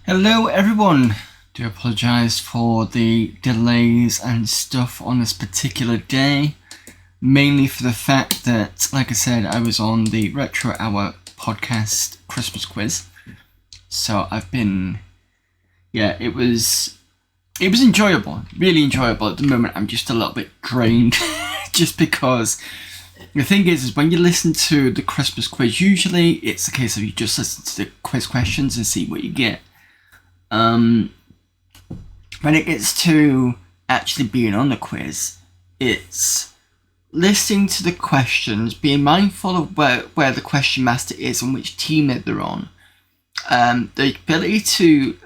Hello everyone! Do apologise for the delays and stuff on this particular day, mainly for the fact that, like I said, I was on the Retro Hour podcast Christmas quiz. So I've been, it was enjoyable, really enjoyable. At the moment I'm just a little bit drained, just because the thing is when you listen to the Christmas quiz, usually it's a case of you just listen to the quiz questions and see what you get. When it gets to actually being on the quiz, it's listening to the questions, being mindful of where the question master is and which team that they're on. The ability to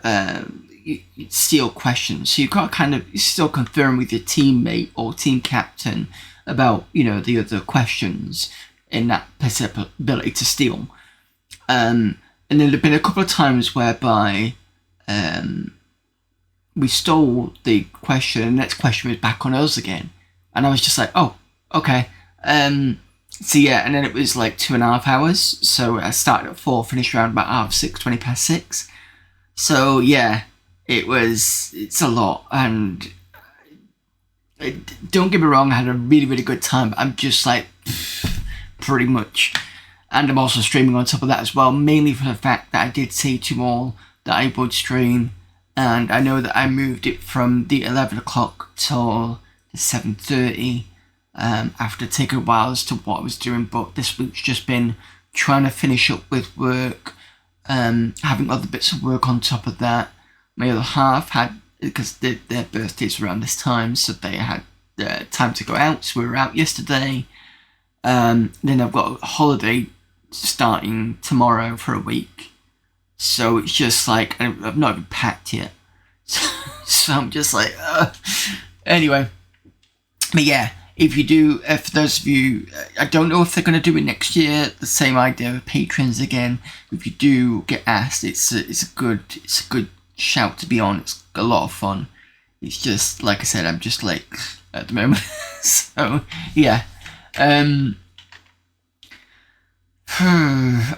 steal questions, so you've got to kind of still confirm with your teammate or team captain about the other questions in that ability to steal. And then there've been a couple of times whereby we stole the question, and the next question was back on us again, and I was just like, oh, okay. So yeah, and then it was like 2.5 hours, so I started at 4, finished around about 6:30, 20 past 6. So yeah, it's a lot, and don't get me wrong, I had a really, really good time, but I'm just like, pretty much. And I'm also streaming on top of that as well, mainly for the fact that I did say to them all that I would stream, and I know that I moved it from the 11 o'clock till the 7:30 after taking a while as to what I was doing, but this week's just been trying to finish up with work, having other bits of work on top of that. My other half had, because their birthdays were around this time, so they had time to go out, so we were out yesterday. Then I've got a holiday starting tomorrow for a week. So it's just like, I've not even packed yet. So I'm just like, anyway. But yeah, if you do, for those of you, I don't know if they're going to do it next year, the same idea with patrons again. If you do get asked, it's a good shout to be on. It's a lot of fun. It's just, like I said, I'm just like, at the moment. So, yeah.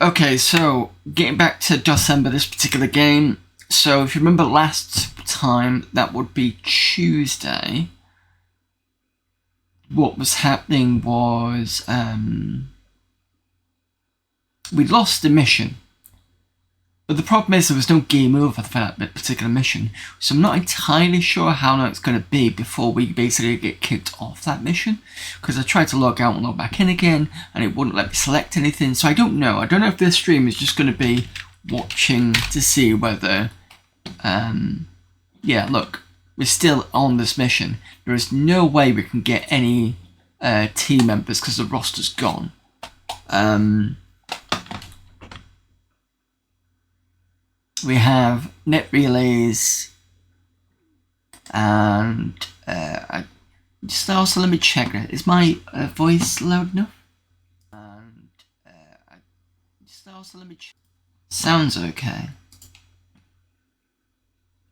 Okay, so getting back to DOSember, this particular game. So if you remember last time, that would be Tuesday. What was happening was we lost the mission. But the problem is there was no game over for that particular mission, so I'm not entirely sure how long it's going to be before we basically get kicked off that mission, because I tried to log out and log back in again and it wouldn't let me select anything, so I don't know if this stream is just going to be watching to see whether, yeah, look, we're still on this mission. There is no way we can get any team members because the roster's gone. We have net relays, and just also let me check. Is my voice loud enough? And just also let me check. Sounds okay.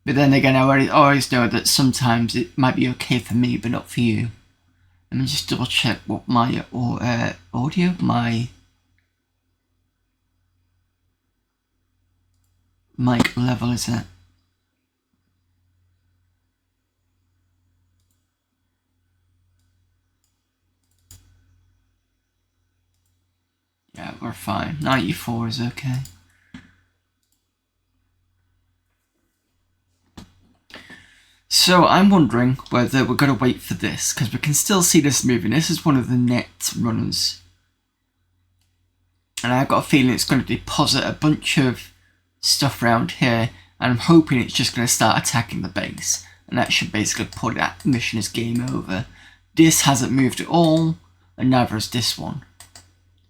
But then again, I always know that sometimes it might be okay for me, but not for you. Let me just double check what my audio, my mic level is at. Yeah, we're fine. 94 is okay. So I'm wondering whether we're going to wait for this, because we can still see this moving. This is one of the net runners. And I've got a feeling it's going to deposit a bunch of stuff around here, and I'm hoping it's just going to start attacking the base, and that should basically put that mission as game over. This hasn't moved at all, and neither has this one.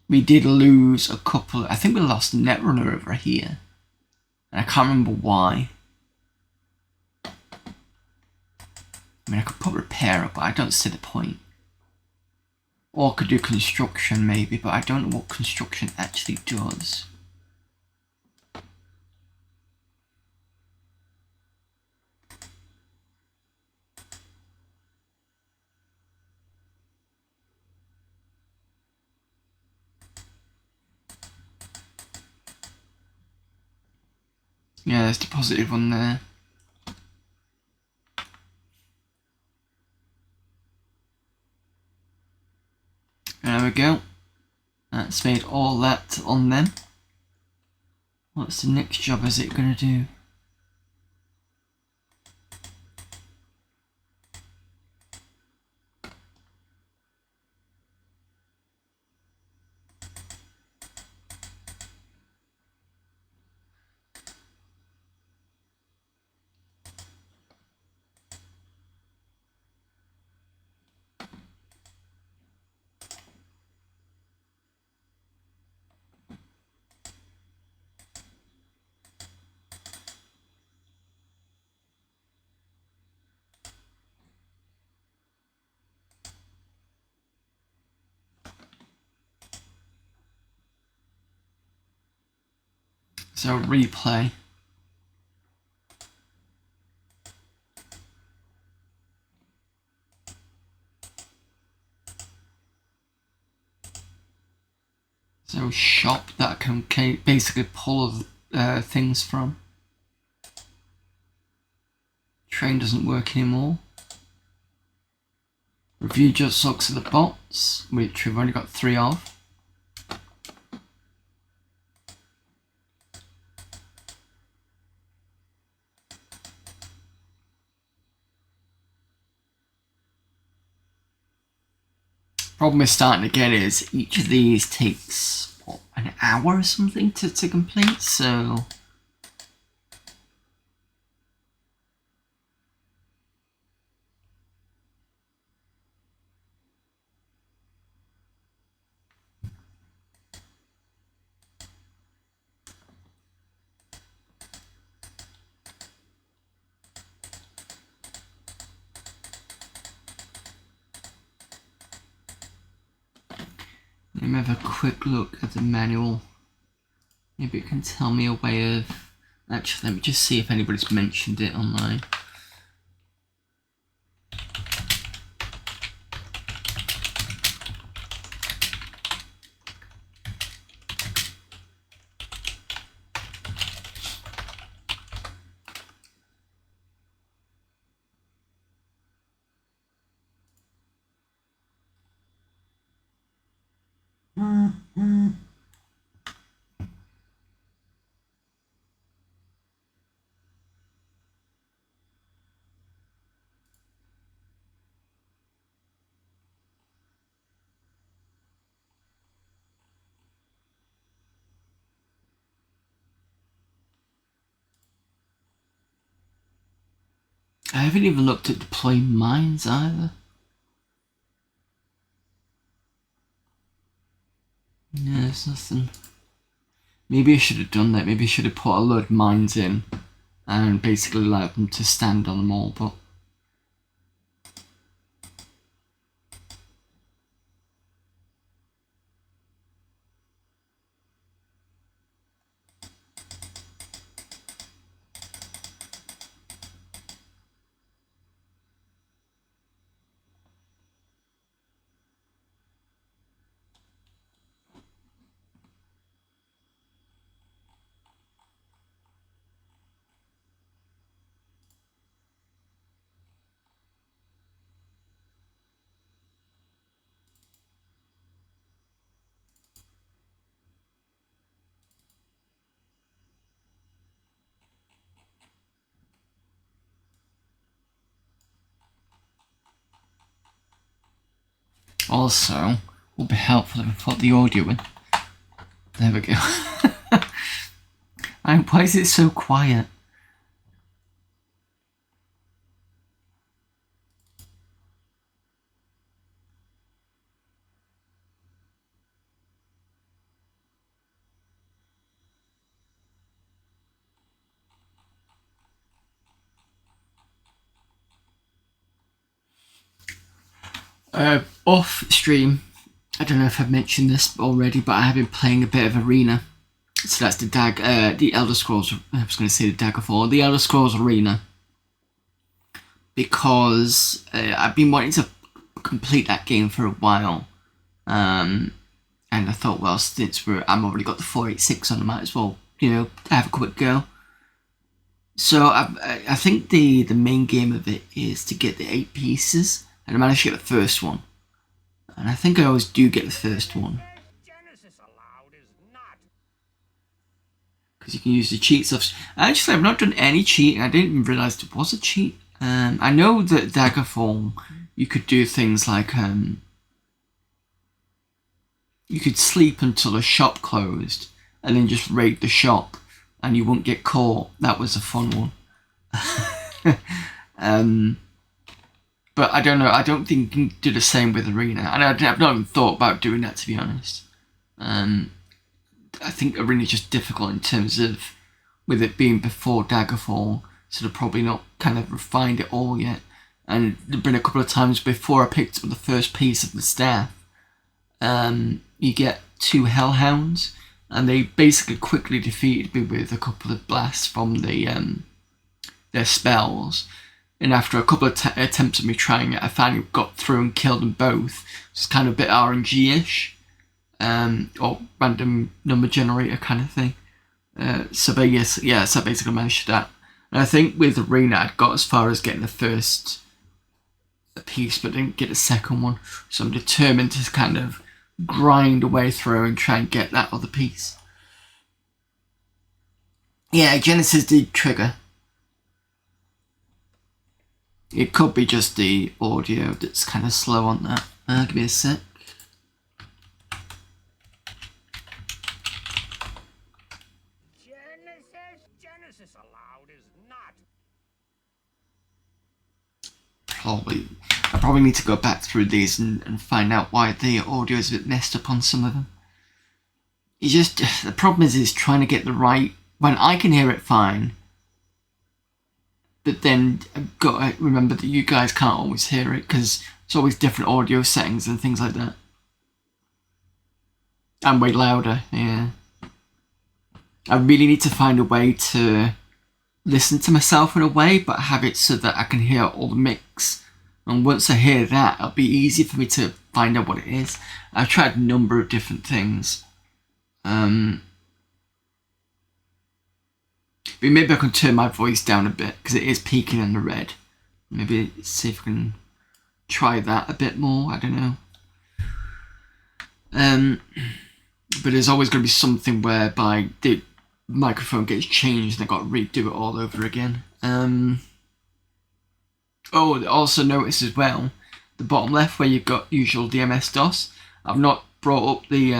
We did lose a couple. I think we lost a netrunner over here, and I can't remember why. I mean, I could put repair up, but I don't see the point. Or I could do construction maybe, but I don't know what construction actually does. Yeah, there's the positive one there. There we go. That's made all that on them. What's the next job is it going to do? So replay. So shop that I can basically pull things from. Train doesn't work anymore. Review just looks at the bots, which we've only got 3 of. Problem we're starting to get is each of these takes, what, an hour or something to complete, so... Let me have a quick look at the manual. Maybe it can tell me a way of... Actually, let me just see if anybody's mentioned it online. I haven't even looked at deploying mines either. Yeah, there's nothing. Maybe I should have done that. Maybe I should have put a load of mines in and basically allowed them to stand on them all, but... Also, it would be helpful if I put the audio in. There we go. And why is it so quiet? Off stream, I don't know if I've mentioned this already, but I have been playing a bit of Arena. So that's the Elder Scrolls, I was going to say the Daggerfall, the Elder Scrolls Arena. Because I've been wanting to complete that game for a while. And I thought, well, since I'm already got the 486 on, I might as well, have a quick go. So I think the main game of it is to get the 8 pieces, and I managed to get the first one. And I think I always do get the first one. Because you can use the cheat stuff. Actually, I've not done any cheating. I didn't even realise there was a cheat. I know that Daggerfall, you could do things like you could sleep until the shop closed and then just raid the shop and you wouldn't get caught. That was a fun one. But I don't know. I don't think you can do the same with Arena. And I've not even thought about doing that, to be honest. I think Arena is just difficult in terms of with it being before Daggerfall, so they've probably not kind of refined it all yet. And there've been a couple of times before I picked up the first piece of the staff. You get 2 Hellhounds, and they basically quickly defeated me with a couple of blasts from their spells. And after a couple of attempts at me trying it, I finally got through and killed them both. It's kind of a bit RNG-ish, or random number generator kind of thing. So I basically managed that. And I think with Arena, I'd got as far as getting the first piece, but didn't get a second one. So I'm determined to kind of grind a way through and try and get that other piece. Yeah, Genesis did trigger. It could be just the audio that's kind of slow on that. Give me a sec. Genesis allowed is not. I probably need to go back through these and find out why the audio is a bit messed up on some of them. It's just, the problem is trying to get the right, when I can hear it fine, but then I've got to remember that you guys can't always hear it because it's always different audio settings and things like that. And way louder, yeah. I really need to find a way to listen to myself in a way, but have it so that I can hear all the mix. And once I hear that, it'll be easy for me to find out what it is. I've tried a number of different things. But maybe I can turn my voice down a bit because it is peaking in the red. Maybe see if I can try that a bit more. I don't know. But there's always going to be something whereby the microphone gets changed and I've got to redo it all over again. Oh, also notice as well, the bottom left where you've got usual DMS-DOS. I've not brought up the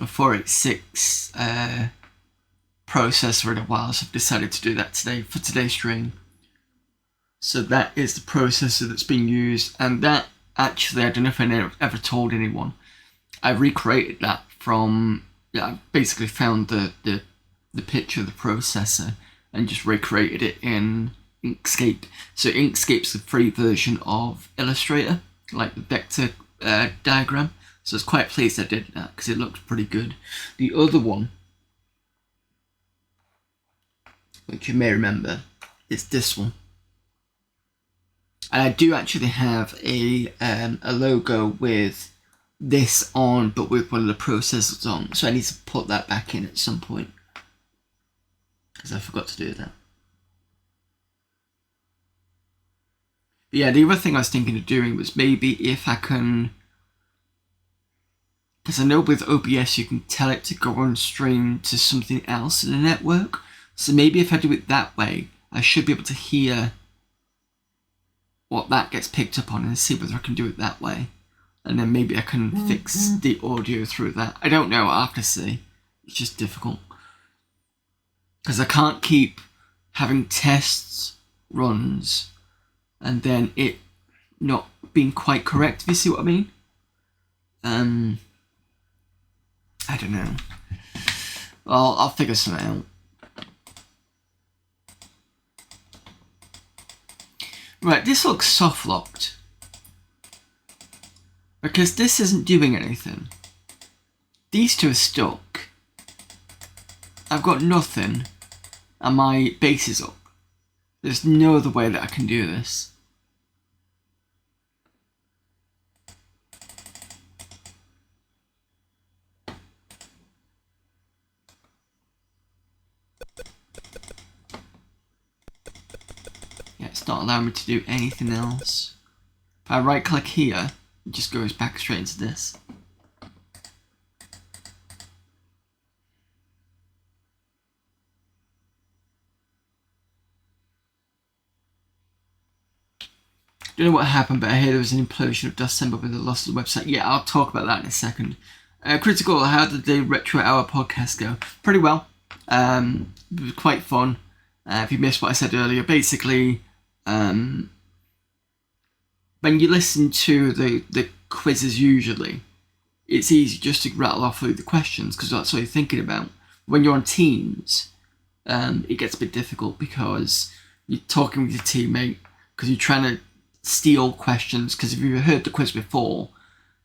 486 processor in a while, so I've decided to do that today for today's stream. So that is the processor that's being used, and that actually, I don't know if I ever told anyone, I recreated that from, I basically found the picture of the processor and just recreated it in Inkscape. So Inkscape's the free version of Illustrator, like the vector diagram. So I was quite pleased I did that because it looked pretty good. The other one, which you may remember, is this one. And I do actually have a logo with this on, but with one of the processors on. So I need to put that back in at some point because I forgot to do that. But yeah, the other thing I was thinking of doing was maybe if I can, because I know with OBS you can tell it to go on stream to something else in the network. So maybe if I do it that way, I should be able to hear what that gets picked up on and see whether I can do it that way. And then maybe I can fix the audio through that. I don't know, I'll have to see. It's just difficult. Because I can't keep having tests runs and then it not being quite correct, if you see what I mean. I don't know. I'll figure something out. Right, this looks soft locked. Because this isn't doing anything. These two are stuck. I've got nothing. And my base is up. There's no other way that I can do this. it's not allowing me to do anything else. If I right click here, it just goes back straight into this. Don't know what happened, but I hear there was an implosion of DOSember with the loss of the website. Yeah, I'll talk about that in a second. Critical, how did the Retro Hour podcast go? Pretty well. It was quite fun. If you missed what I said earlier, basically, when you listen to the quizzes usually, it's easy just to rattle off through the questions because that's what you're thinking about. When you're on Teams, it gets a bit difficult because you're talking with your teammate because you're trying to steal questions, because if you've heard the quiz before,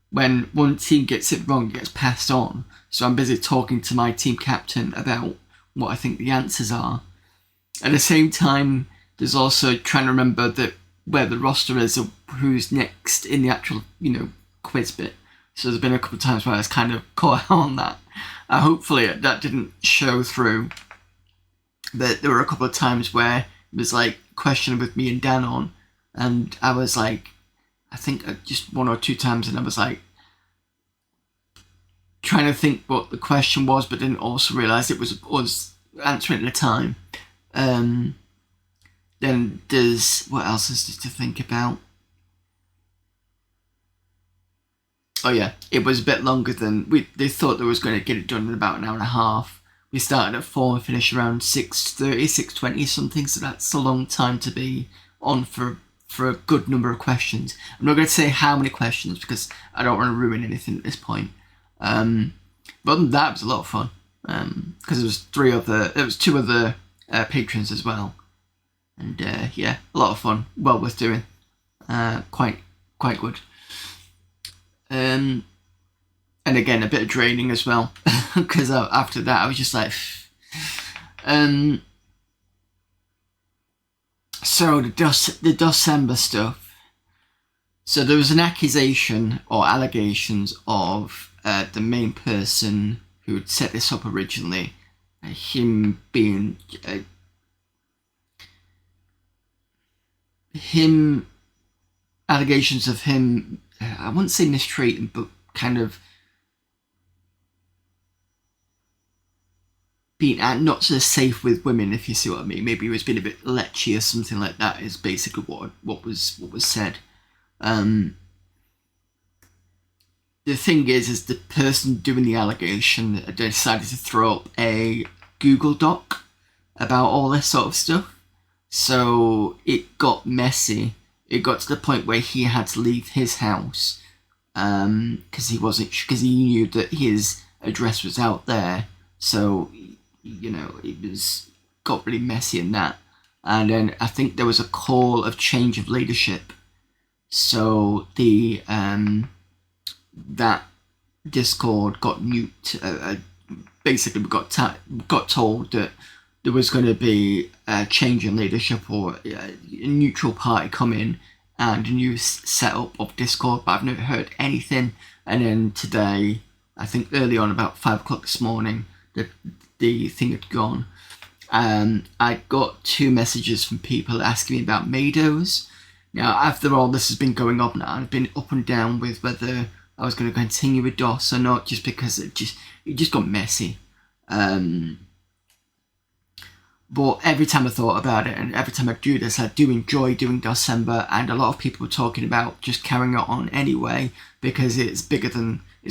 when one team gets it wrong, it gets passed on. So I'm busy talking to my team captain about what I think the answers are. At the same time, there's also trying to remember that where the roster is or who's next in the actual, quiz bit. So there's been a couple of times where I was kind of caught on that. Hopefully that didn't show through. But there were a couple of times where it was like question with me and Dan on, and I was like, I think just one or two times, and I was like trying to think what the question was, but didn't also realise it was answering at the time. Then there's, what else is there to think about? Oh yeah, it was a bit longer than they thought they was going to get it done in about an hour and a half. We started at 4 and finished around 6:30, 6:20 something, so that's a long time to be on for a good number of questions. I'm not going to say how many questions because I don't want to ruin anything at this point. But other than that, it was a lot of fun. Because there was two other patrons as well. And yeah, a lot of fun. Well worth doing. Quite good. And again, a bit of draining as well. Because after that, I was just like... So the DOSember stuff. So there was an accusation or allegations of the main person who had set this up originally, him being allegations of him. I wouldn't say mistreating, but kind of being not so safe with women, if you see what I mean. Maybe he was being a bit lechy or something like that. Is basically what was said. The thing is the person doing the allegation decided to throw up a Google Doc about all this sort of stuff. So it got messy. It got to the point where he had to leave his house because he knew that his address was out there. So it got really messy in that. And then I think there was a call of change of leadership. So the that Discord got nuked. Basically, we got told that there was going to be a change in leadership or a neutral party come in and a new setup of Discord, but I've never heard anything. And then today, I think early on, about 5 o'clock this morning, the thing had gone. I got 2 messages from people asking me about Mados. Now, after all this has been going on now, I've been up and down with whether I was going to continue with DOS or not, just because it just got messy. But every time I thought about it, and every time I do this, I do enjoy doing DOSember, and a lot of people were talking about just carrying it on anyway, because it's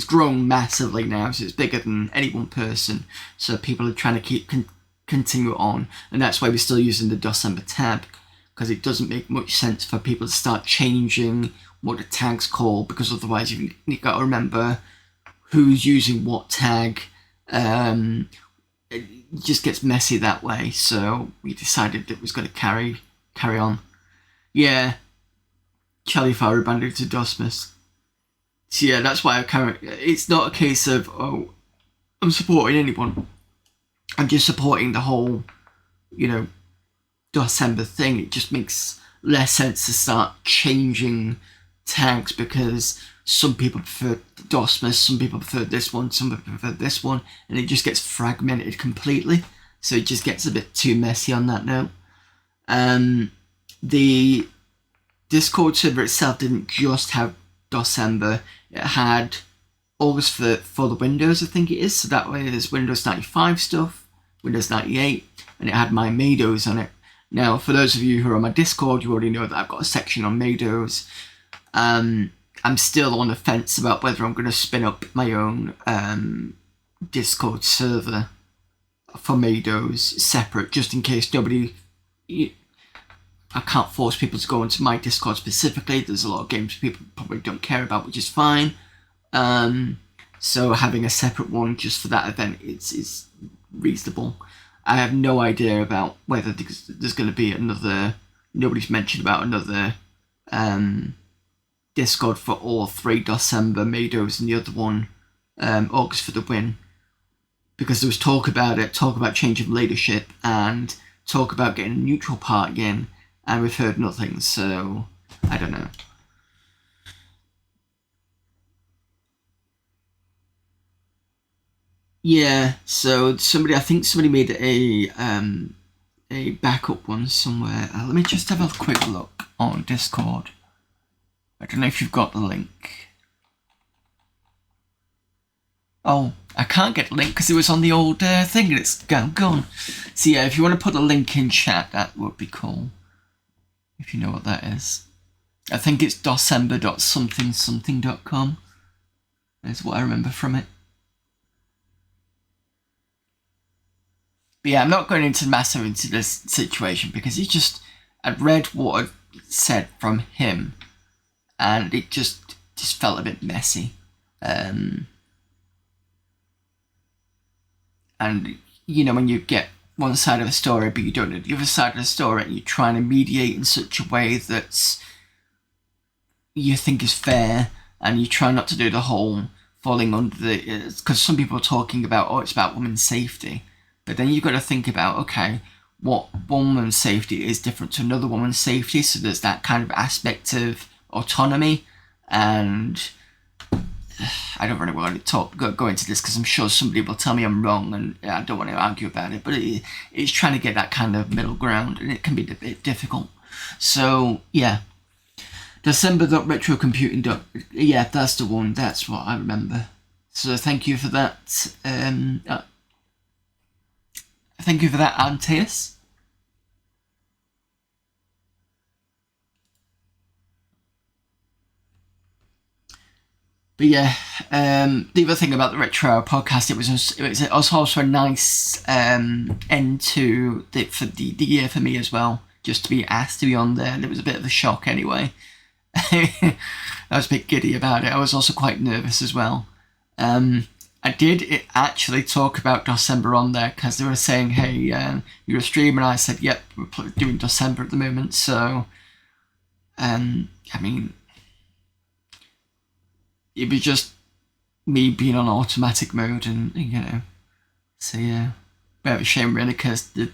grown massively now, so it's bigger than any one person, so people are trying to continue it on, and that's why we're still using the DOSember tab, because it doesn't make much sense for people to start changing what the tag's called, because otherwise you've got to remember who's using what tag. It just gets messy that way, so we decided it was going to carry on. Yeah, Charlie Farrow banded to Dosmus. So yeah, that's why it's not a case of, oh, I'm supporting anyone. I'm just supporting the whole, DOSember thing. It just makes less sense to start changing tags because some people prefer DOSmas, some people prefer this one, some people prefer this one, and it just gets fragmented completely. So it just gets a bit too messy on that note. the Discord server itself didn't just have DOSember, it had August for the Windows, I think it is, so that way there's Windows 95 stuff, Windows 98, and it had my Mados on it. Now, for those of you who are on my Discord, you already know that I've got a section on Mados. I'm still on the fence about whether I'm going to spin up my own Discord server for Mados separate, just in case nobody... I can't force people to go into my Discord specifically. There's a lot of games people probably don't care about, which is fine. So having a separate one just for that event is reasonable. I have no idea about whether there's going to be another... Nobody's mentioned about another Discord for all three, DOSember, Mados, and the other one, August for the Win. Because there was talk about it, talk about change of leadership, and talk about getting a neutral party in, and we've heard nothing, so I don't know. Yeah, so I think somebody made a backup one somewhere. Let me just have a quick look on Discord. I don't know if you've got the link. Oh, I can't get the link because it was on the old thing and it's gone. So yeah, if you want to put a link in chat, that would be cool. If you know what that is. I think it's dosember.something.com. That's what I remember from it. But yeah, I'm not going into massive into this situation because I'd read what I'd said from him and it just felt a bit messy. And, you know, when you get one side of a story but you don't know the other side of the story and you're trying to mediate in such a way that you think is fair and you try not to do the whole falling under the... Because some people are talking about, oh, it's about women's safety. But then you've got to think about, okay, what woman's safety is different to another woman's safety. So there's that kind of aspect of autonomy. And I don't really want to go into this because I'm sure somebody will tell me I'm wrong and I don't want to argue about it. But it's trying to get that kind of middle ground and it can be a bit difficult. So, yeah. DOSember.retrocomputing. Yeah, that's the one. That's what I remember. So thank you for that. Thank you for that, Antaeus. But yeah, the other thing about the Retro Hour podcast, it was also a nice end to the year for me as well. Just to be asked to be on there, and it was a bit of a shock anyway. I was a bit giddy about it. I was also quite nervous as well. I did actually talk about DOSember on there because they were saying, hey, you're a streamer, and I said, yep, we're doing DOSember at the moment, so, I mean, it was just me being on automatic mode, and, you know, so yeah, bit of a shame really, because the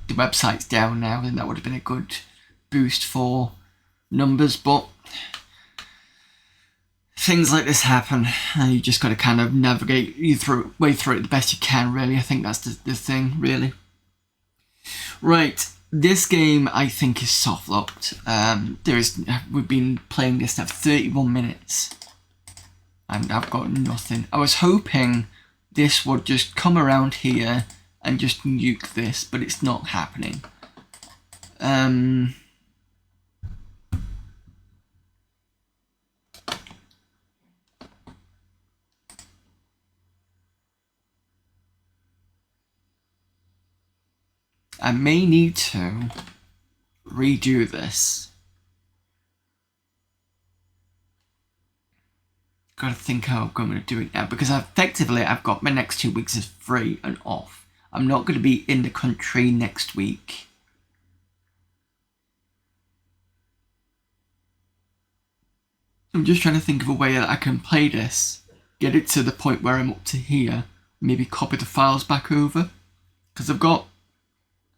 website's down now, and that would have been a good boost for numbers, but things like this happen, and you just got to kind of navigate way through it the best you can, really. I think that's the thing, really. Right, this game I think is soft locked. We've been playing this now 31 minutes, and I've got nothing. I was hoping this would just come around here and just nuke this, but it's not happening. I may need to redo this. Gotta think how I'm going to do it now, because effectively I've got my next 2 weeks as free and off. I'm not going to be in the country next week. I'm just trying to think of a way that I can play this, get it to the point where I'm up to here, maybe copy the files back over, because I've got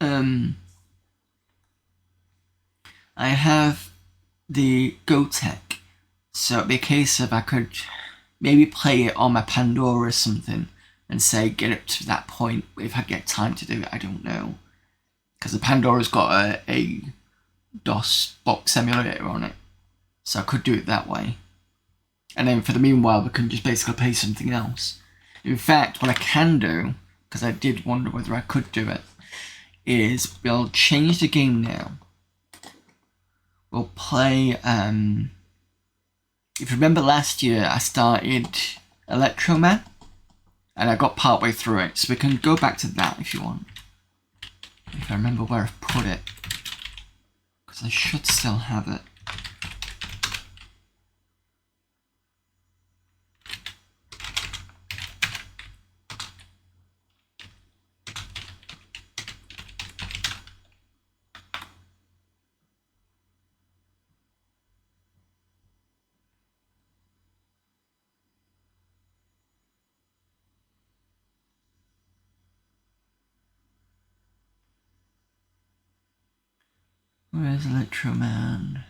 I have the GoTech, so it'd be a case of I could maybe play it on my Pandora or something and say get it to that point if I get time to do it. I don't know, because the Pandora's got a DOS box emulator on it, so I could do it that way. And then for the meanwhile, we can just basically play something else. In fact, what I can do, because I did wonder whether I could do it, is we'll change the game now. We'll play, if you remember last year, I started Electro, and I got partway through it, so we can go back to that if you want. If I remember where I've put it, because I should still have it. Where's Electro Man?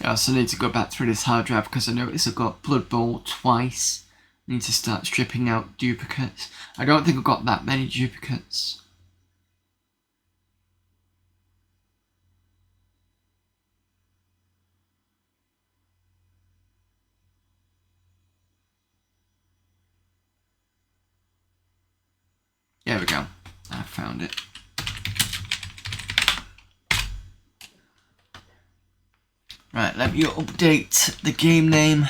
I also need to go back through this hard drive because I noticed I've got Blood Bowl twice. I need to start stripping out duplicates. I don't think I've got that many duplicates. There we go. I found it. Right, let me update the game name.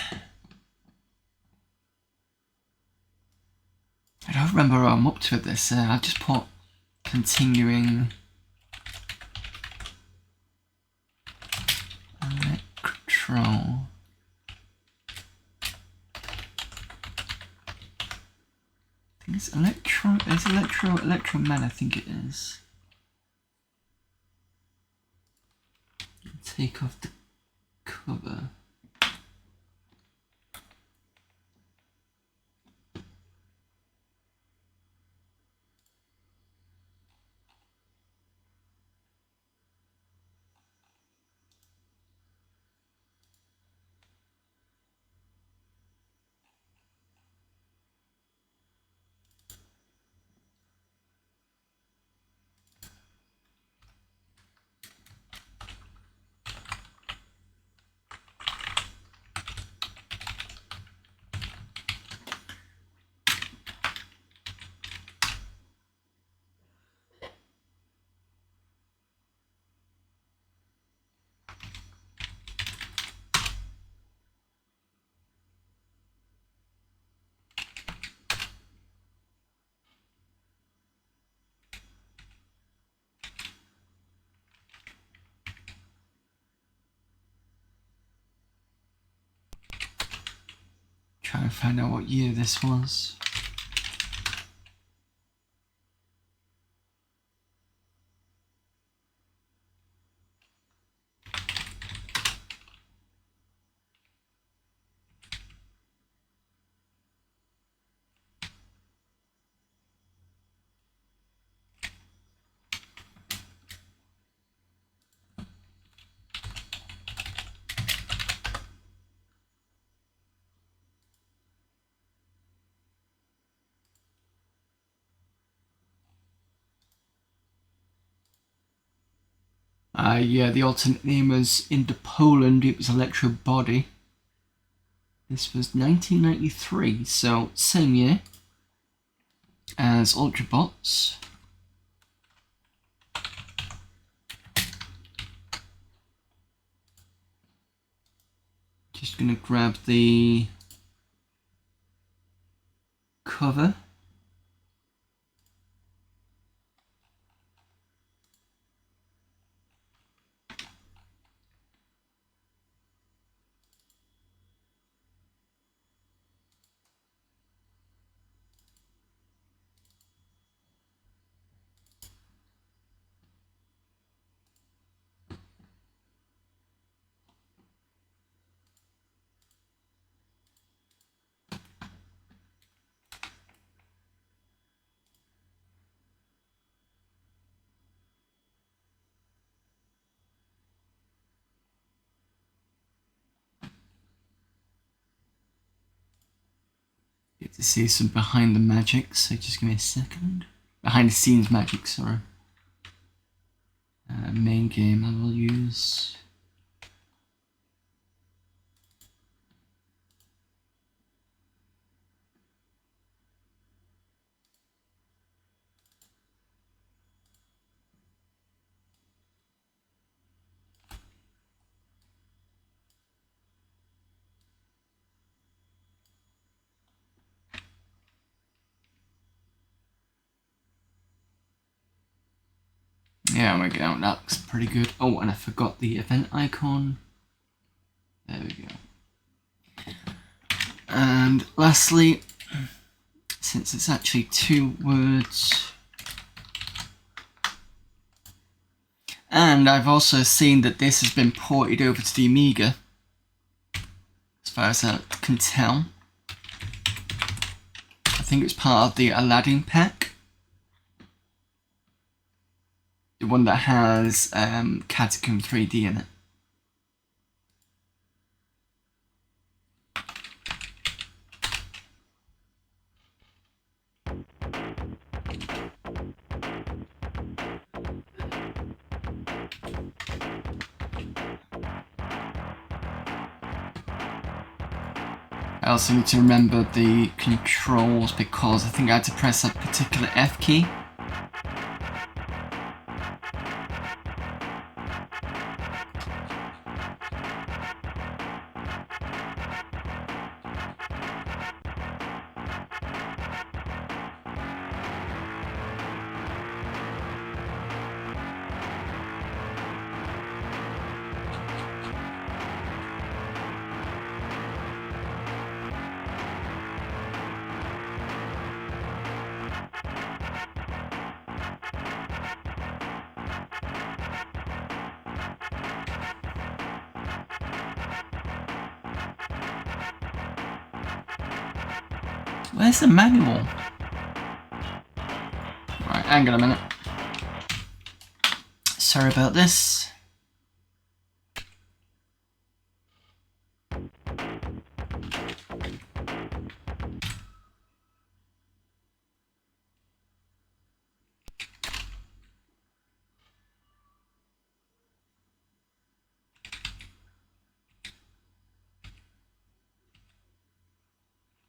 I don't remember where I'm up to with this. I've just put continuing Electro. I think it's Electro. It's Electro Man, I think it is. Take off the cover. Trying to find out what year this was. Yeah, the alternate name was in Poland, it was Electro Body. This was 1993, so same year as Ultrabots. Just gonna grab the cover. to see some behind the magic, so just give me a second. Behind the scenes magic, sorry. Main game I will use. Yeah, we go. That looks pretty good. Oh, and I forgot the event icon. There we go. And lastly, since it's actually 2 words, and I've also seen that this has been ported over to the Amiga, as far as I can tell. I think it's part of the Aladdin pack. The one that has Catacomb 3D in it. I also need to remember the controls because I think I had to press that particular F key. Where's the manual? Right, hang on a minute. Sorry about this.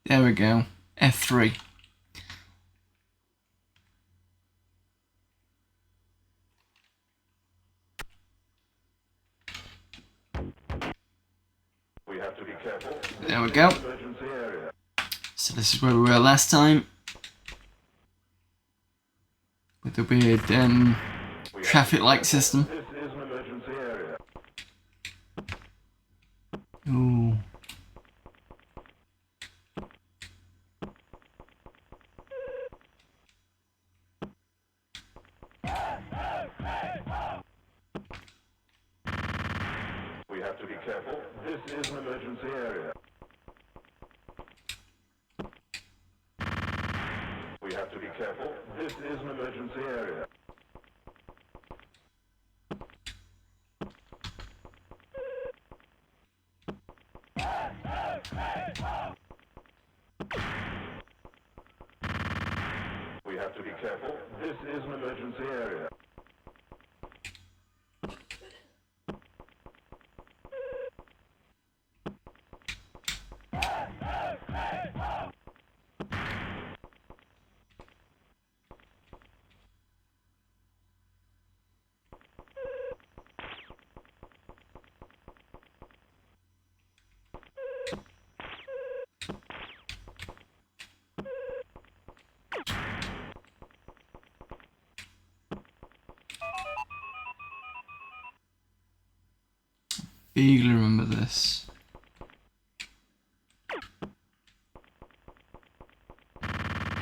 There we go. F3. We have to be careful. There we go. So this is where we were last time. With the weird traffic light system. This is an emergency area. Ooh. We have to be careful. This is an emergency area. We have to be careful. This is an emergency area. We have to be careful. This is an emergency area. Vaguely remember this.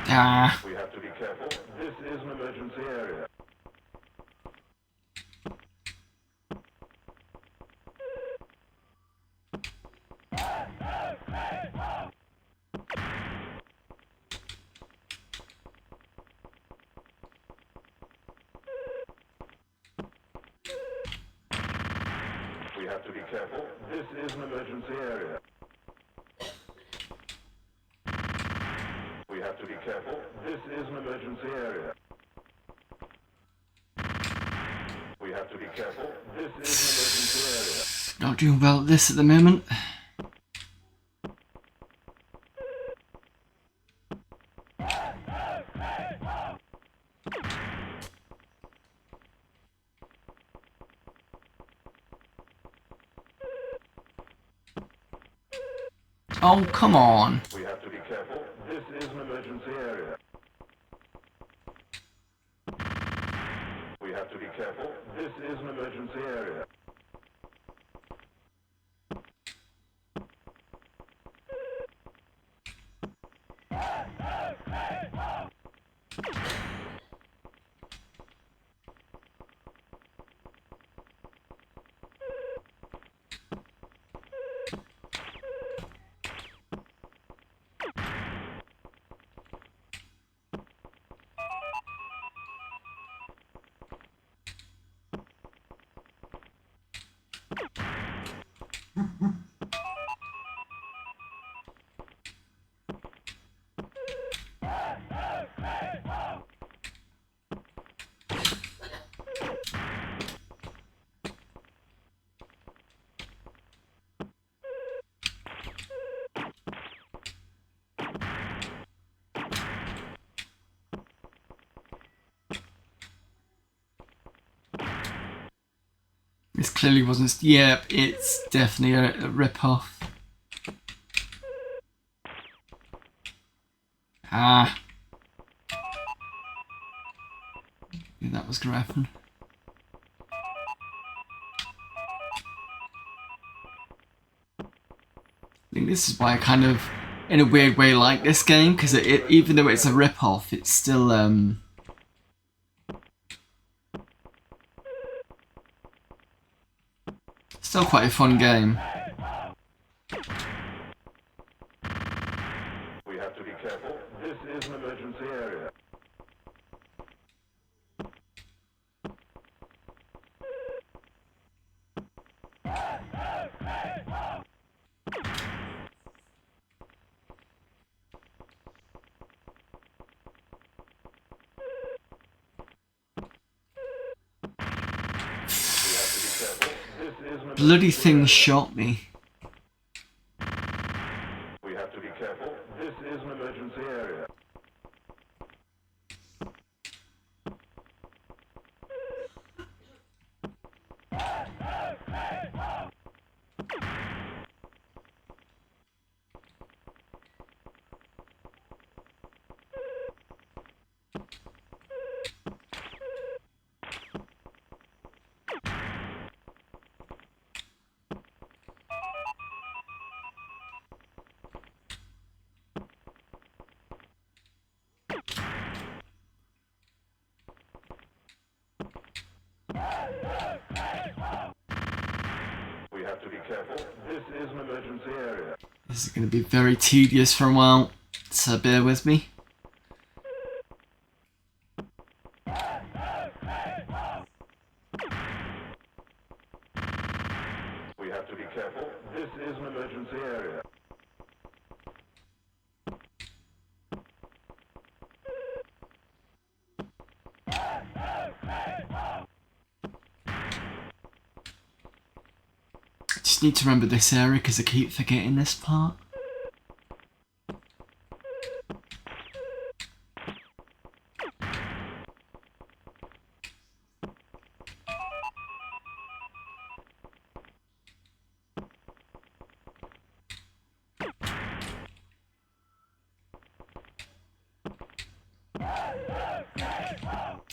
Ah. We have to be careful. This is an emergency area. We have to be careful. This is an emergency area. careful. This is an emergency area. We have to be careful. This is an emergency area. Not doing well at this at the moment. Oh, come on. We have to be careful. This is an emergency area. We have to be careful. This is an emergency area. This clearly wasn't. Yeah, it's definitely a rip-off. Ah. Knew that was gonna happen. I think this is why I kind of, in a weird way, like this game, because even though it's a rip-off, it's still still quite a fun game. We have to be careful. This is an emergency area. Bloody thing shot me. We have to be careful. This is an emergency area. We have to be careful. This is an emergency area. This is going to be very tedious for a while, so bear with me. We have to be careful. This is an emergency area. I just need to remember this area because I keep forgetting this part.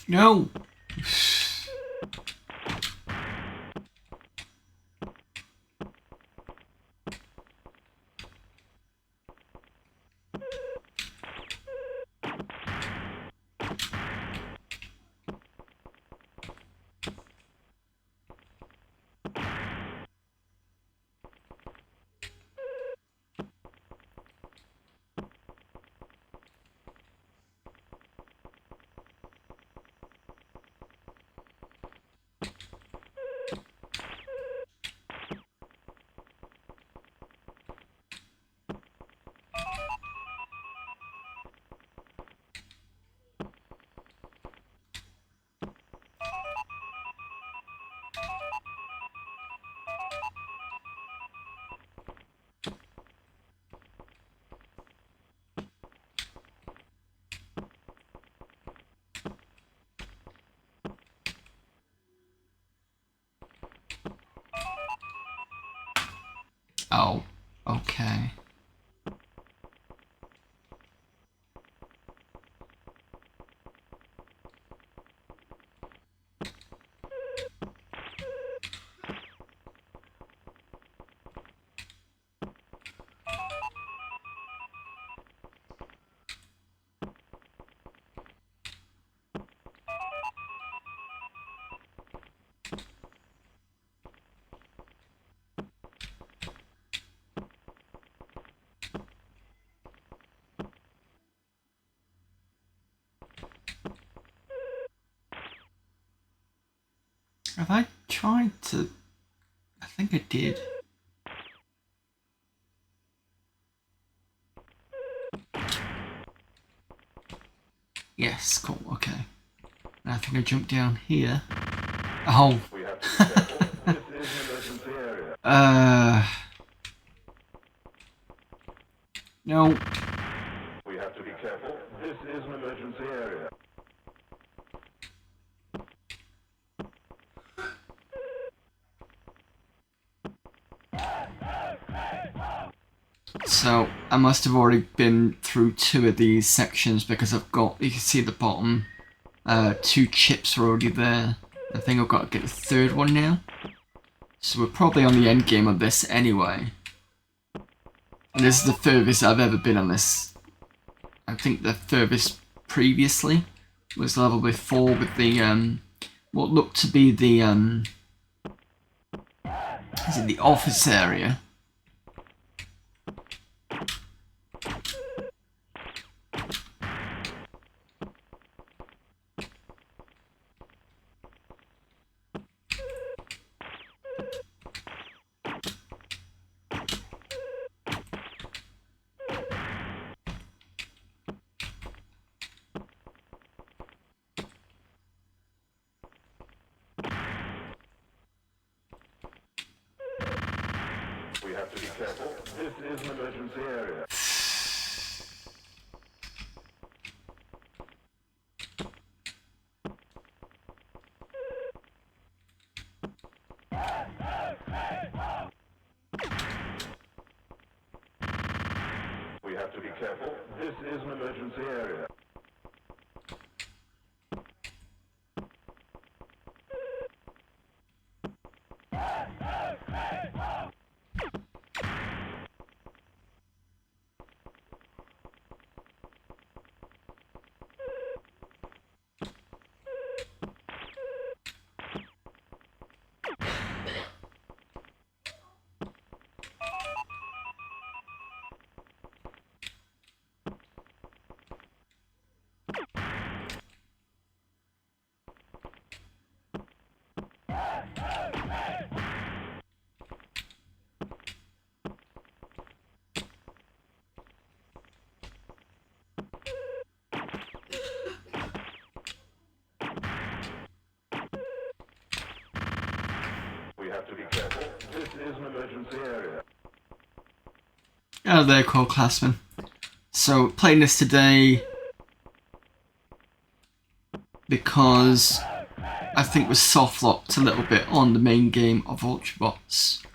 No! Oh, okay. Have I tried to... I think I did. Yes, cool, okay. I think I jumped down here. Oh. We have to be careful. This is an emergency area. No. We have to be careful. This is an emergency area. So, I must have already been through 2 of these sections because I've got, you can see at the bottom, 2 chips are already there. I think I've got to get the 3rd one now. So we're probably on the end game of this anyway. And this is the furthest I've ever been on this. I think the furthest previously was level before with the, what looked to be the, is it the office area? We have to be careful. This is an emergency area. We have to be careful. This is an emergency area. We have to be careful. This is an emergency area. Hello there, Core Classman. So, playing this today because I think we're soft locked a little bit on the main game of Ultrabots.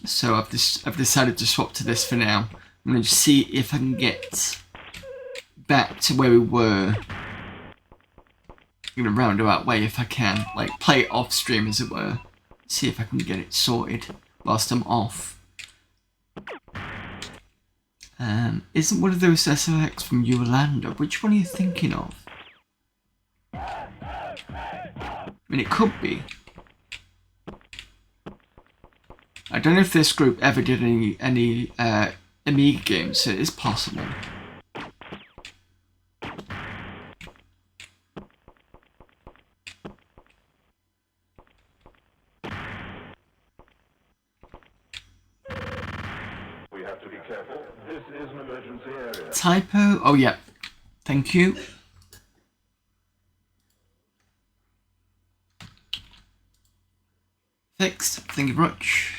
So I've decided to swap to this for now. I'm going to see if I can get back to where we were in a roundabout way if I can. Like, play it off stream as it were. See if I can get it sorted whilst I'm off. Isn't one of those SOX from Yolanda? Which one are you thinking of? I mean, it could be. I don't know if this group ever did any Amiga games, so it is possible. We have to be careful. This is an emergency area. Typo? Oh yeah. Thank you. Fixed. Thank you very much.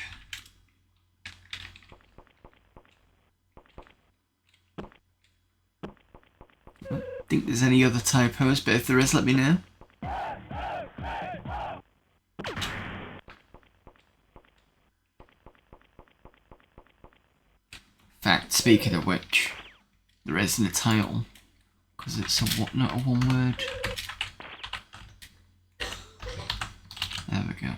I don't think there's any other typos, but if there is, let me know. fact, speaking of which, there isn't a title, because it's a what, not a one word. There we go.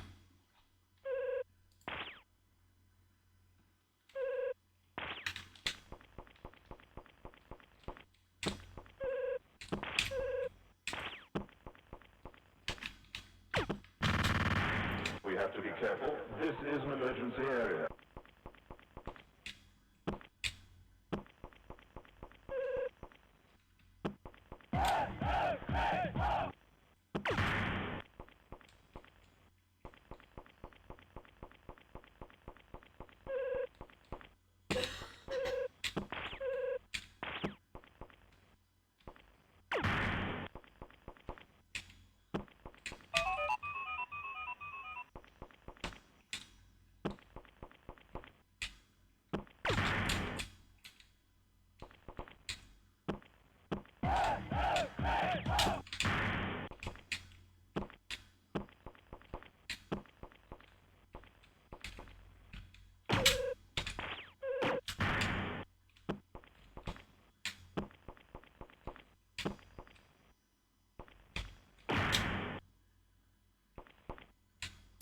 We have to be careful. This is an emergency area.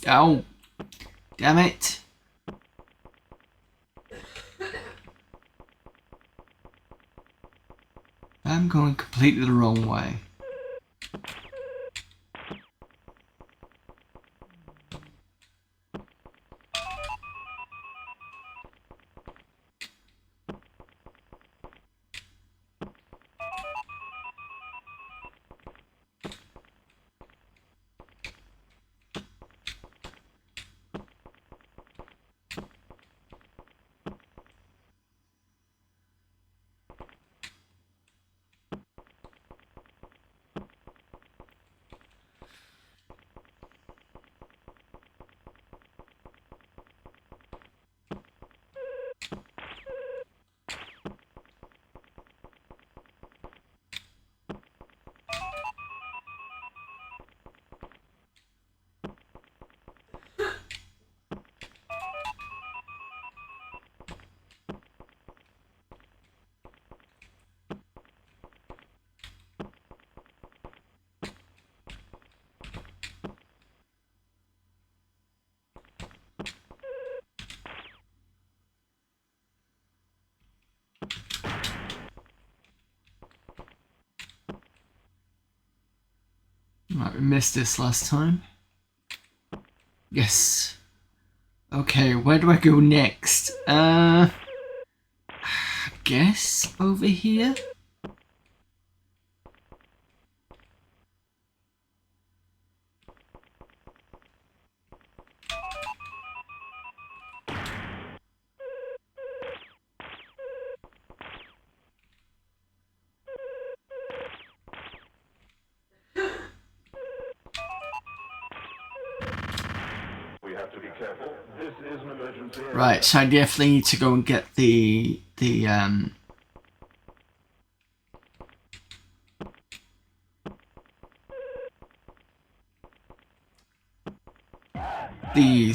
Oh, damn it. I'm going completely the wrong way. Right, we missed this last time. Yes. Okay, where do I go next? I guess over here? We have to be careful. This is an emergency area. Right, so I definitely need to go and get these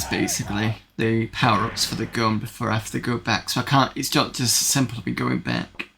basically, the power-ups for the gun before I have to go back. So I can't, it's not just simple me going back.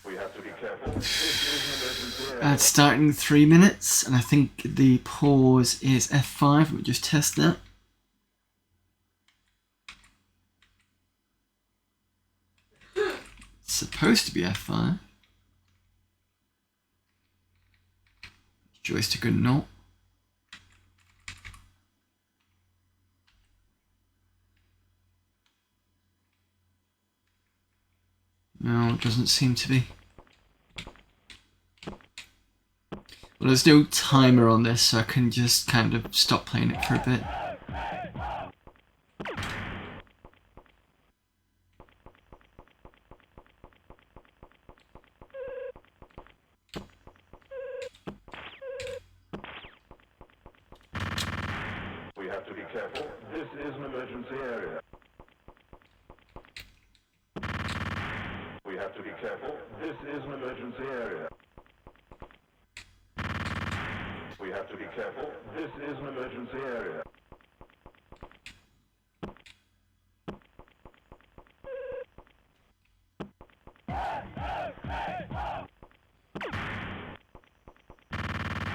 We have to be careful. This is an emergency area. It's starting in 3 minutes, and I think the pause is F5. Let me just test that. It's supposed to be F5. Joystick or not. No, it doesn't seem to be. Well, there's no timer on this, so I can just kind of stop playing it for a bit. We have to be careful. This is an emergency area. We have to be careful. This is an emergency area. We have to be careful. This is an emergency area.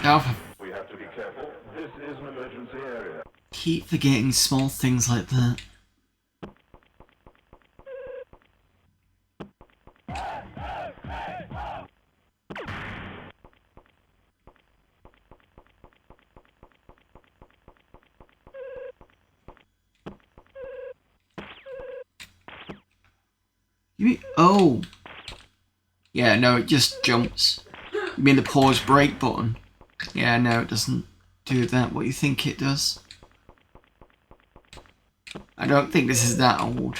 Oh, We have to be careful. This is an emergency area. keep forgetting small things like that. You mean, oh. Yeah, no, it just jumps. You mean the pause break button? Yeah, no, it doesn't do that, what you think it does. I don't think this is that old.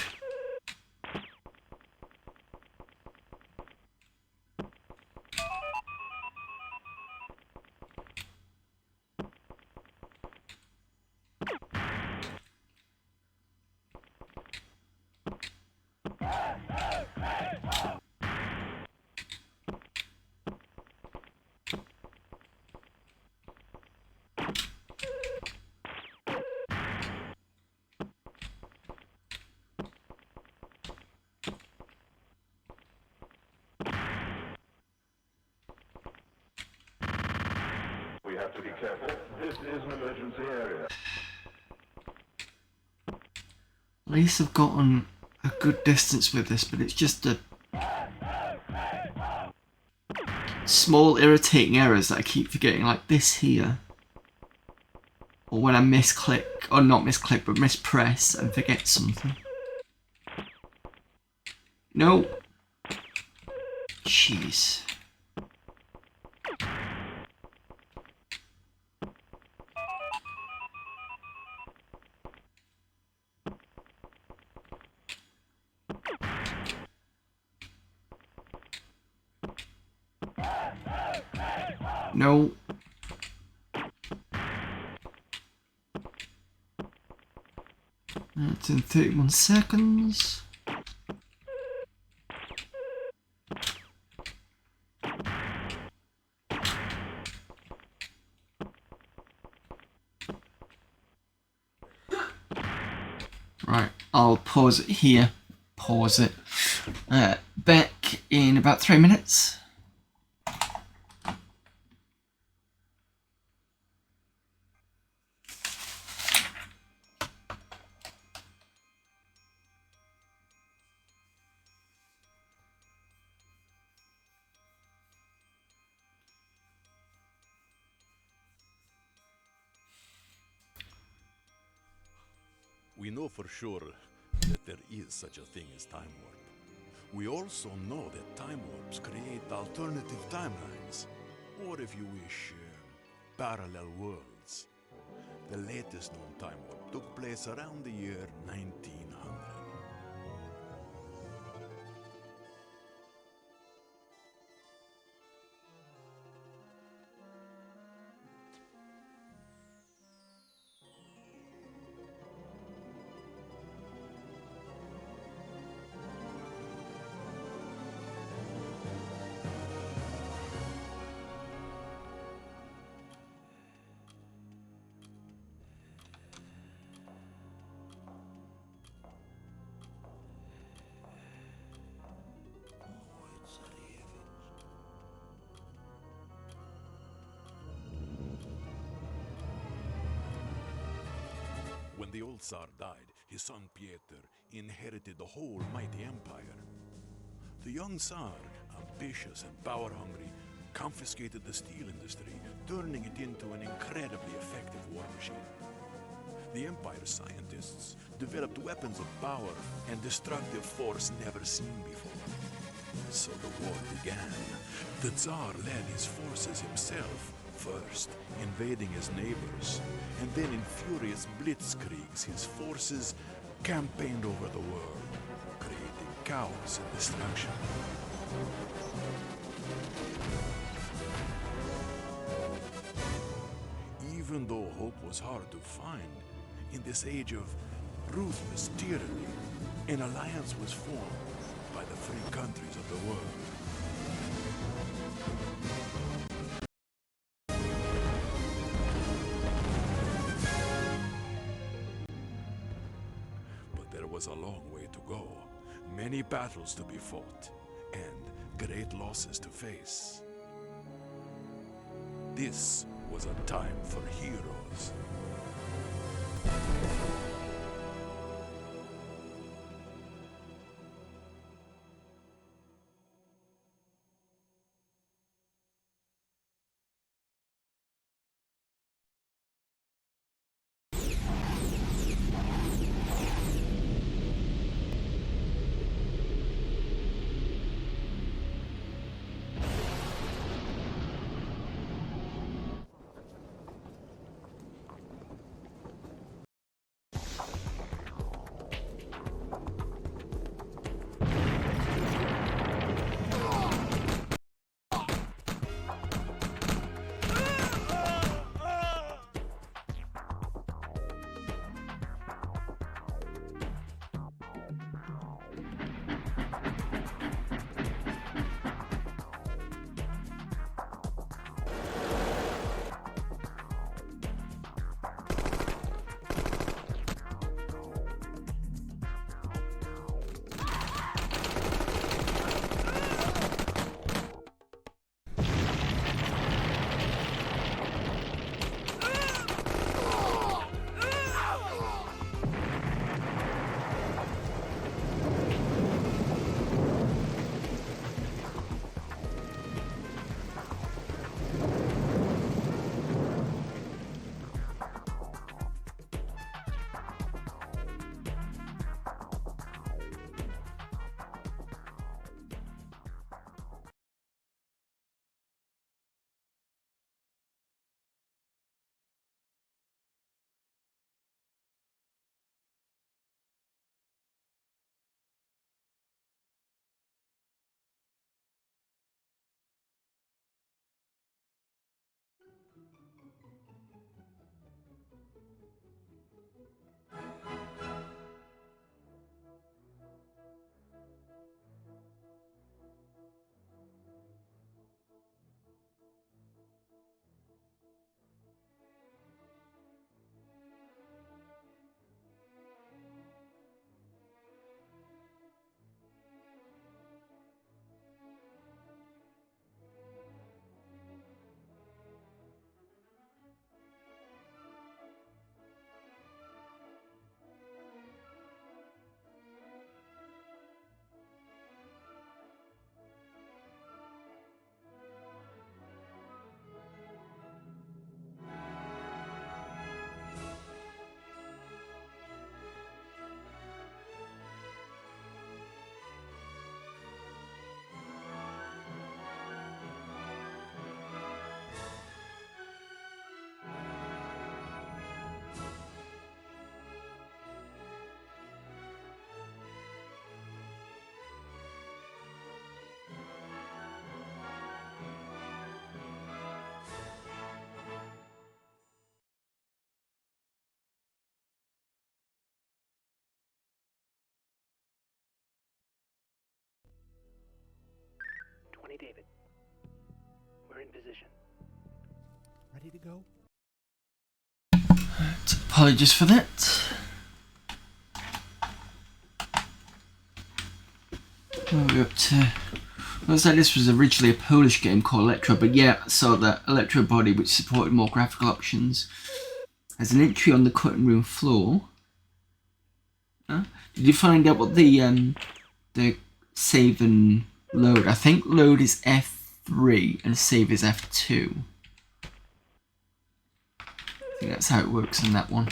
We have to be careful. This is an emergency area. At least I've gotten a good distance with this, but it's just a small irritating errors that I keep forgetting, like this here. Or when I misclick, or not misclick, but mispress and forget something. No. Jeez. No. That's in 31 seconds. Right, I'll pause it here. Pause it. Back in about 3 minutes. We know for sure that there is such a thing as time warp. We also know that time warps create alternative timelines, or if you wish, parallel worlds. The latest known time warp took place around the year 1900. When the old Tsar died, his son Pieter inherited the whole mighty empire. The young Tsar, ambitious and power-hungry, confiscated the steel industry, turning it into an incredibly effective war machine. The Empire's scientists developed weapons of power and destructive force never seen before. So the war began. The Tsar led his forces himself, First, invading his neighbors, and then in furious blitzkriegs, his forces campaigned over the world, creating chaos and destruction. Even though hope was hard to find, in this age of ruthless tyranny, an alliance was formed by the free countries of the world. But there was a long way to go, many battles to be fought, and great losses to face. This was a time for heroes. David. We're in position. Ready to go? Apologies for that. What are we up to? Looks like this was originally a Polish game called Electro, but yeah, I saw that Electro body, which supported more graphical options, has an entry on the cutting room floor. Huh? Did you find out what the save and load? I think load is F3 and save is F2. I think that's how it works in that one.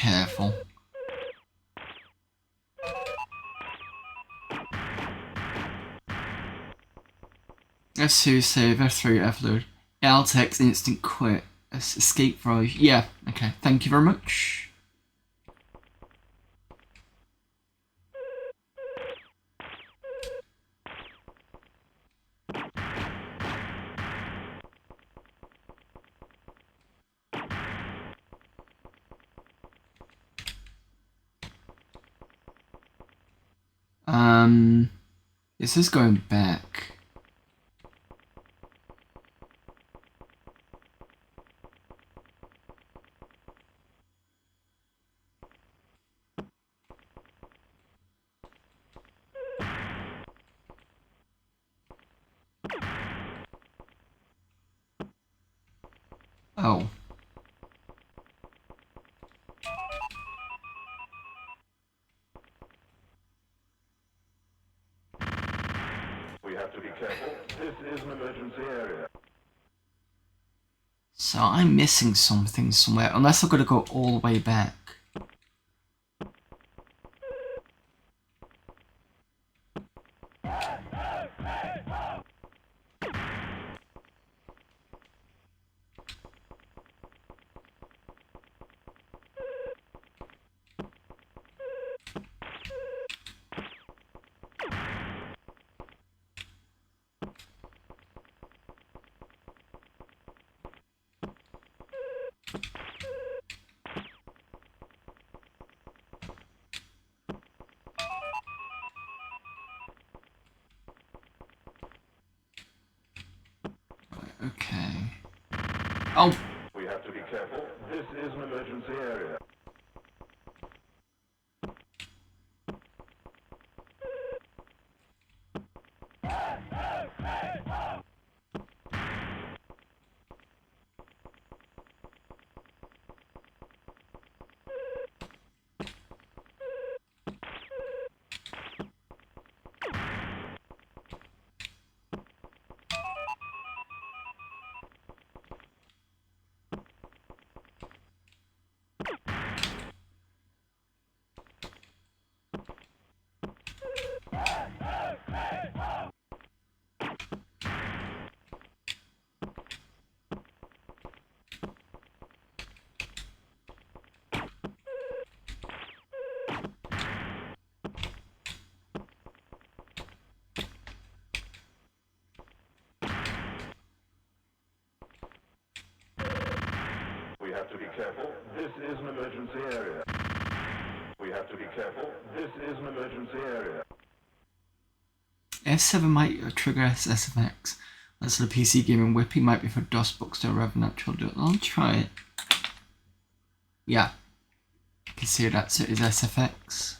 careful. F2 save, F3 F-load. LTX instant quit. Escape throw. Yeah, okay, thank you very much. This is going back. Oh. We have to be careful. This is an emergency area. So I'm missing something somewhere, unless I've got to go all the way back. Okay. Oh! We have to be careful. This is an emergency area. We have to be careful. This is an emergency area. We have to be careful. This is an emergency area. F7 might trigger SFX. That's the PC gaming whipping might be for DOS books to rather natural do it. I'll try it. Yeah. You can see that's it is SFX.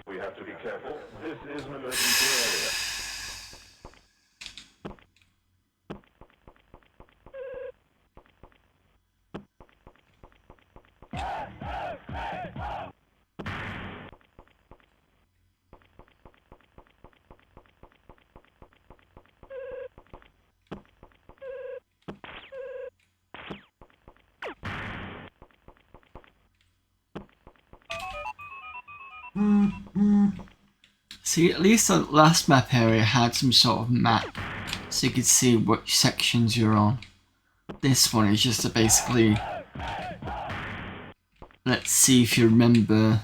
We have to be careful. This is an emergency area. See, at least the last map area had some sort of map, so you could see which sections you're on. This one is just to basically, let's see if you remember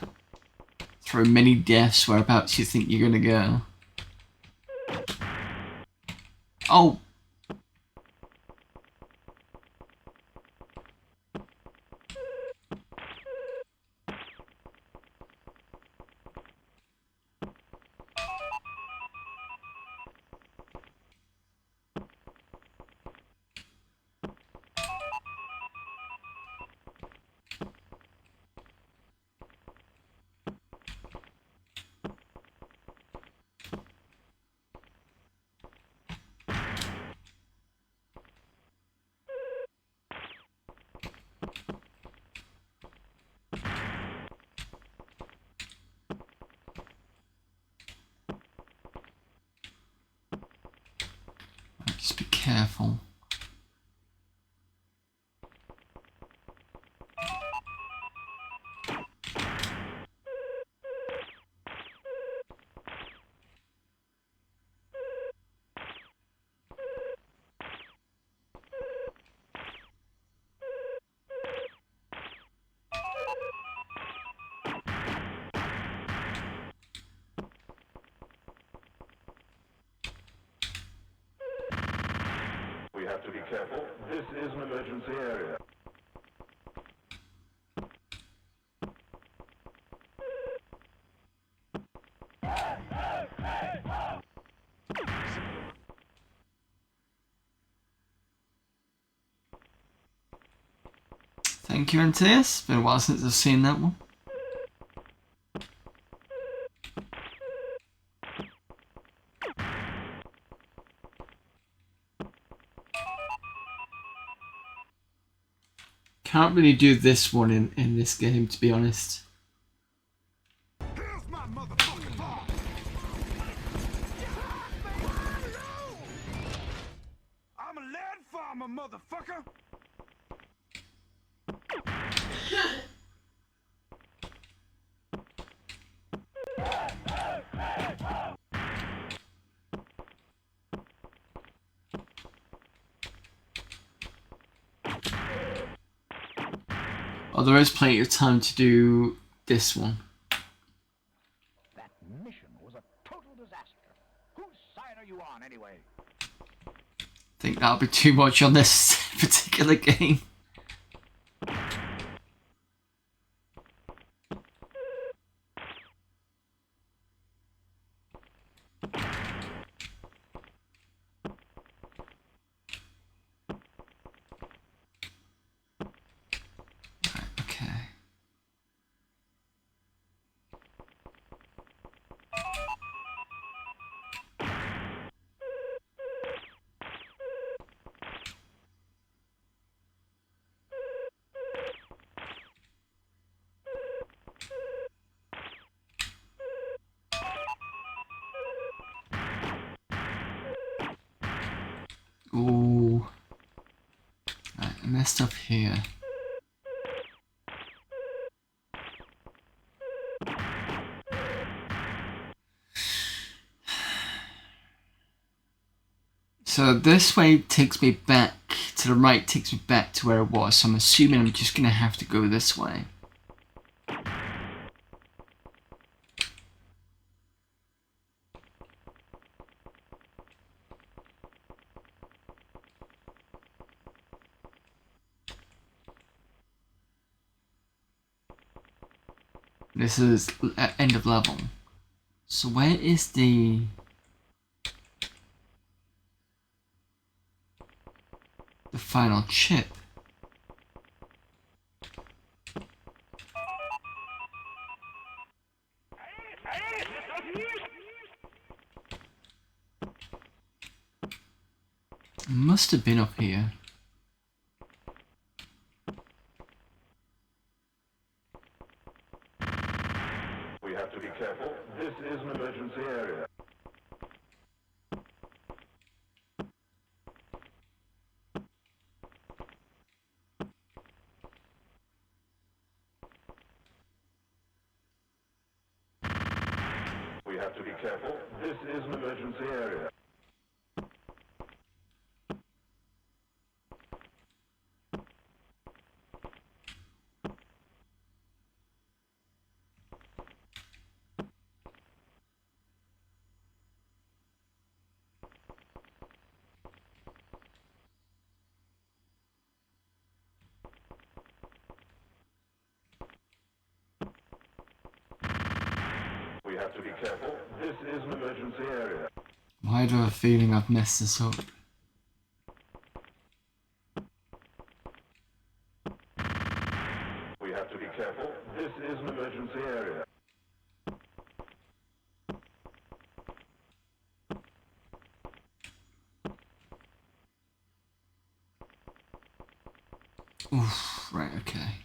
through many deaths whereabouts you think you're gonna go. Oh! Just be careful. We have to be careful. This is an emergency area. Thank you, NTS. Been a while since I've seen that one. Can't really do this one in this game, to be honest. Here's my motherfucking ball. I'm a lead farmer, motherfucker. Oh, there is plenty of time to do this one. That mission was a total disaster. Whose side are you on, anyway? I think that'll be too much on this particular game. Okay. Ooh. Right, I messed up here. So this way takes me back to the right, takes me back to where it was. So I'm assuming I'm just gonna have to go this way. This is end of level. So where is the final chip? It must have been up here. We have to be careful. This is an emergency area. We have to be careful. This is an emergency area. We have to be careful. This is an emergency area. Why do I have a feeling I've messed this up? We have to be careful. This is an emergency area. Oof, right, okay.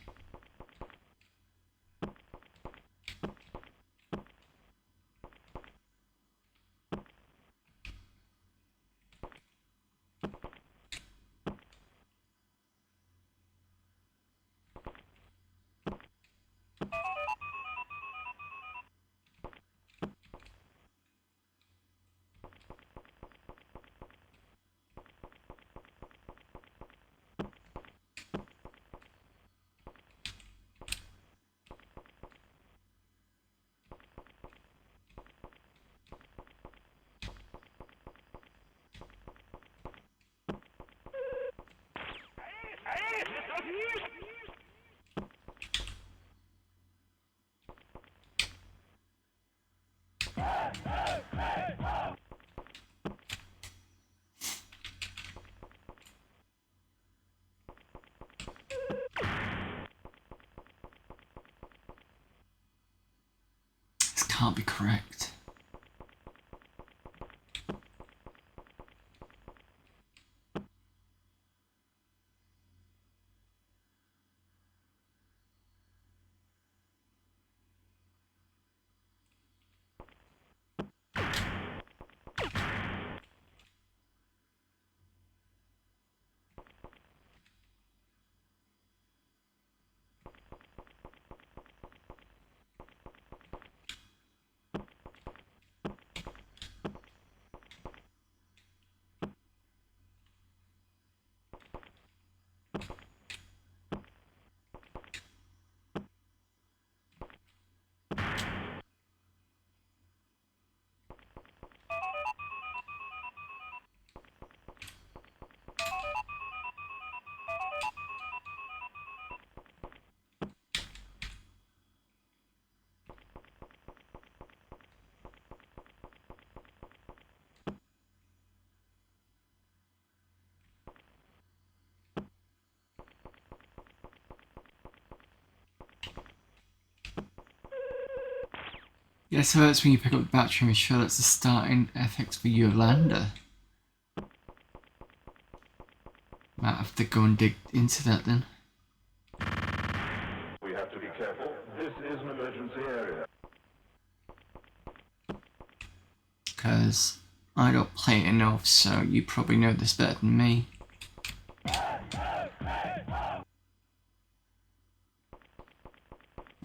This can't be correct. Yeah, so that's when you pick up the battery and make sure that's the starting FX for your lander. Might have to go and dig into that then. We have to be careful. This is an emergency area. Because I don't play it enough, so you probably know this better than me.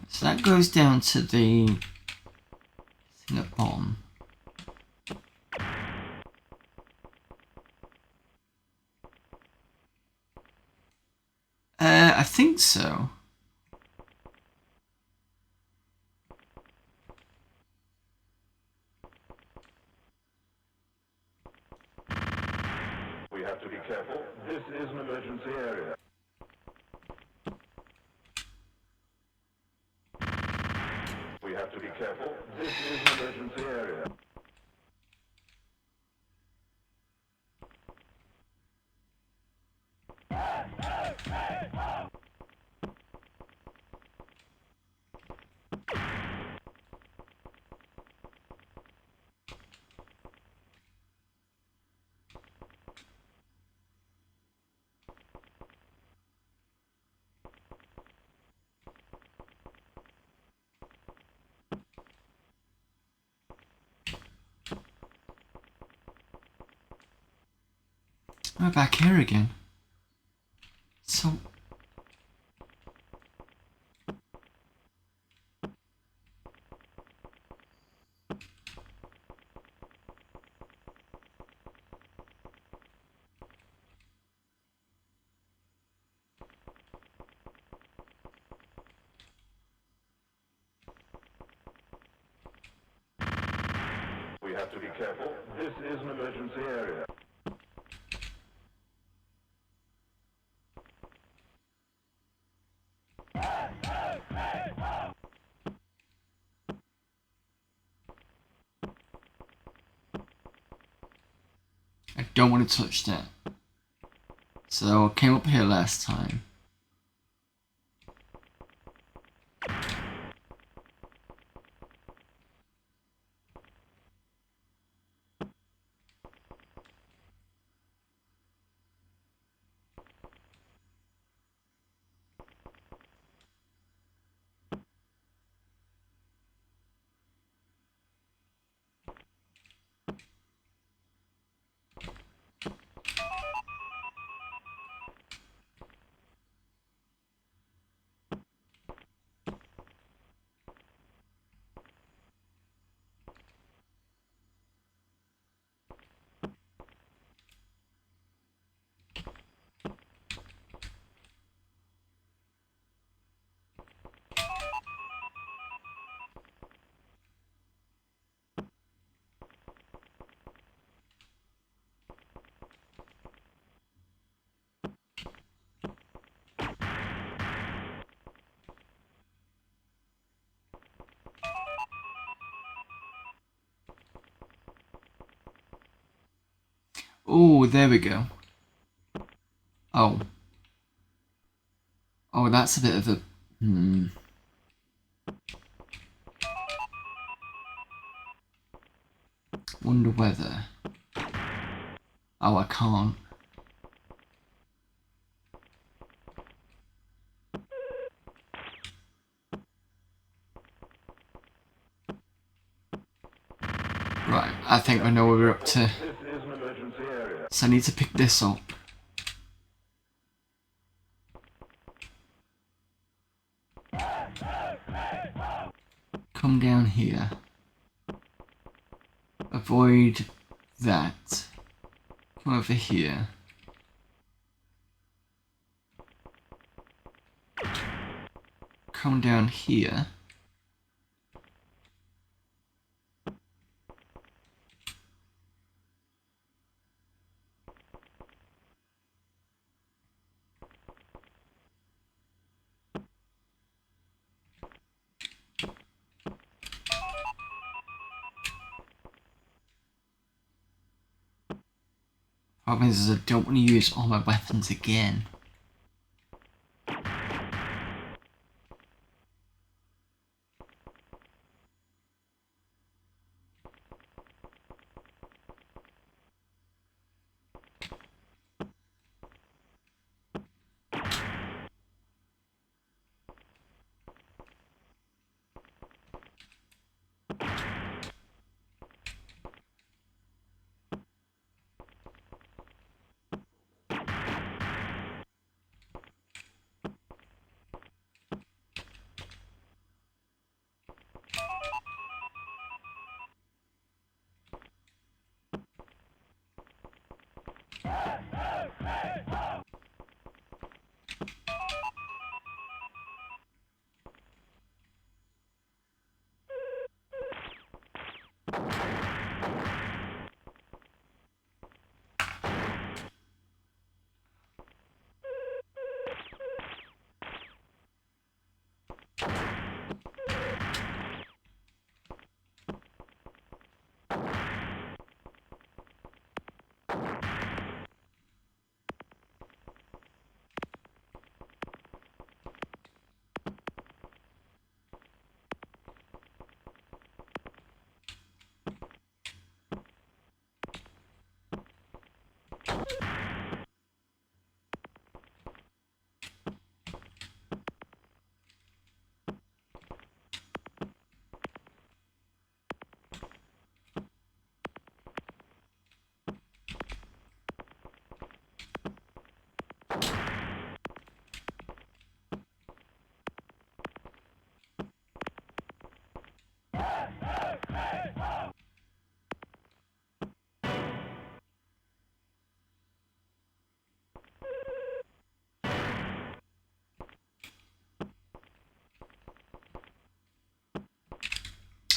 So that goes down to the thing at the bottom. I think so. We have to be careful. This is an emergency area. We have to be careful. This is an emergency area. We're back here again. So... to be careful. This is an emergency area. I don't want to touch that. So I came up here last time. Oh, there we go. Oh. Oh, that's a bit of a... Wonder whether... Oh, I can't. Right, I think I know where we're up to. This is an emergency area. So I need to pick this up. Come down here. Avoid that. Come over here. Come down here. Problem is I don't want to use all my weapons again.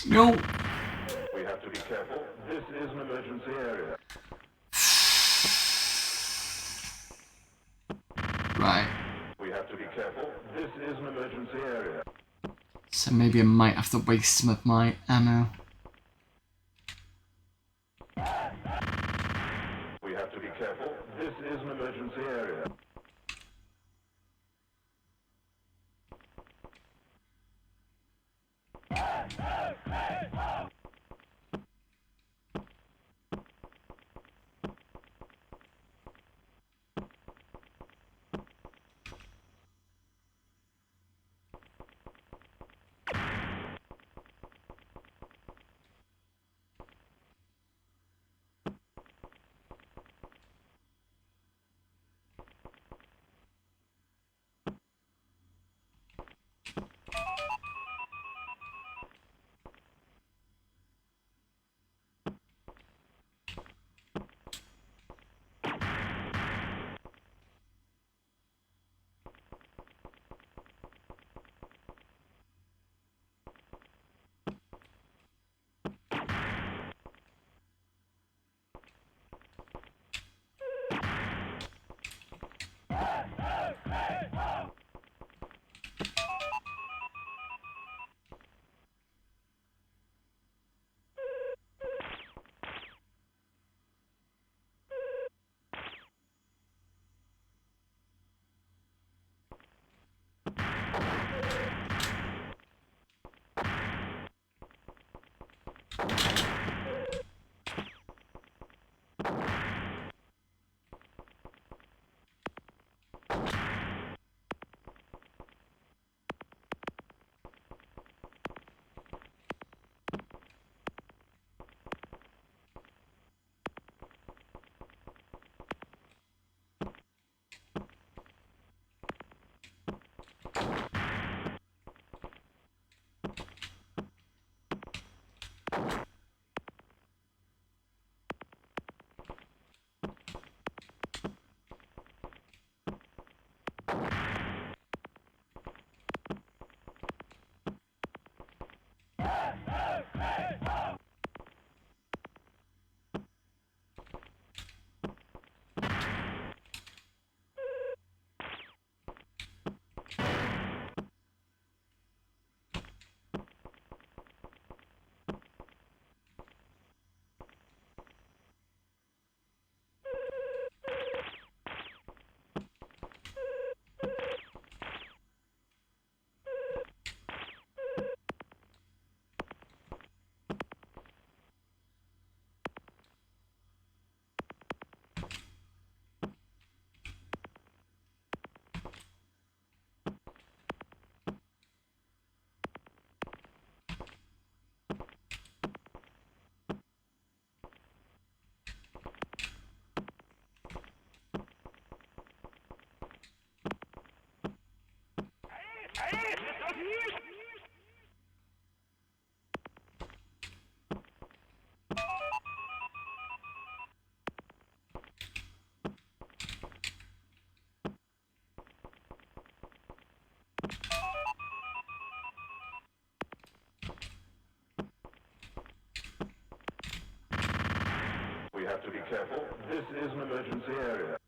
No. We have to be careful. This is an emergency area. Right. We have to be careful. This is an emergency area. So maybe I might have to waste some of my ammo. We have to be careful. This is an emergency area. We have to be careful. This is an emergency area.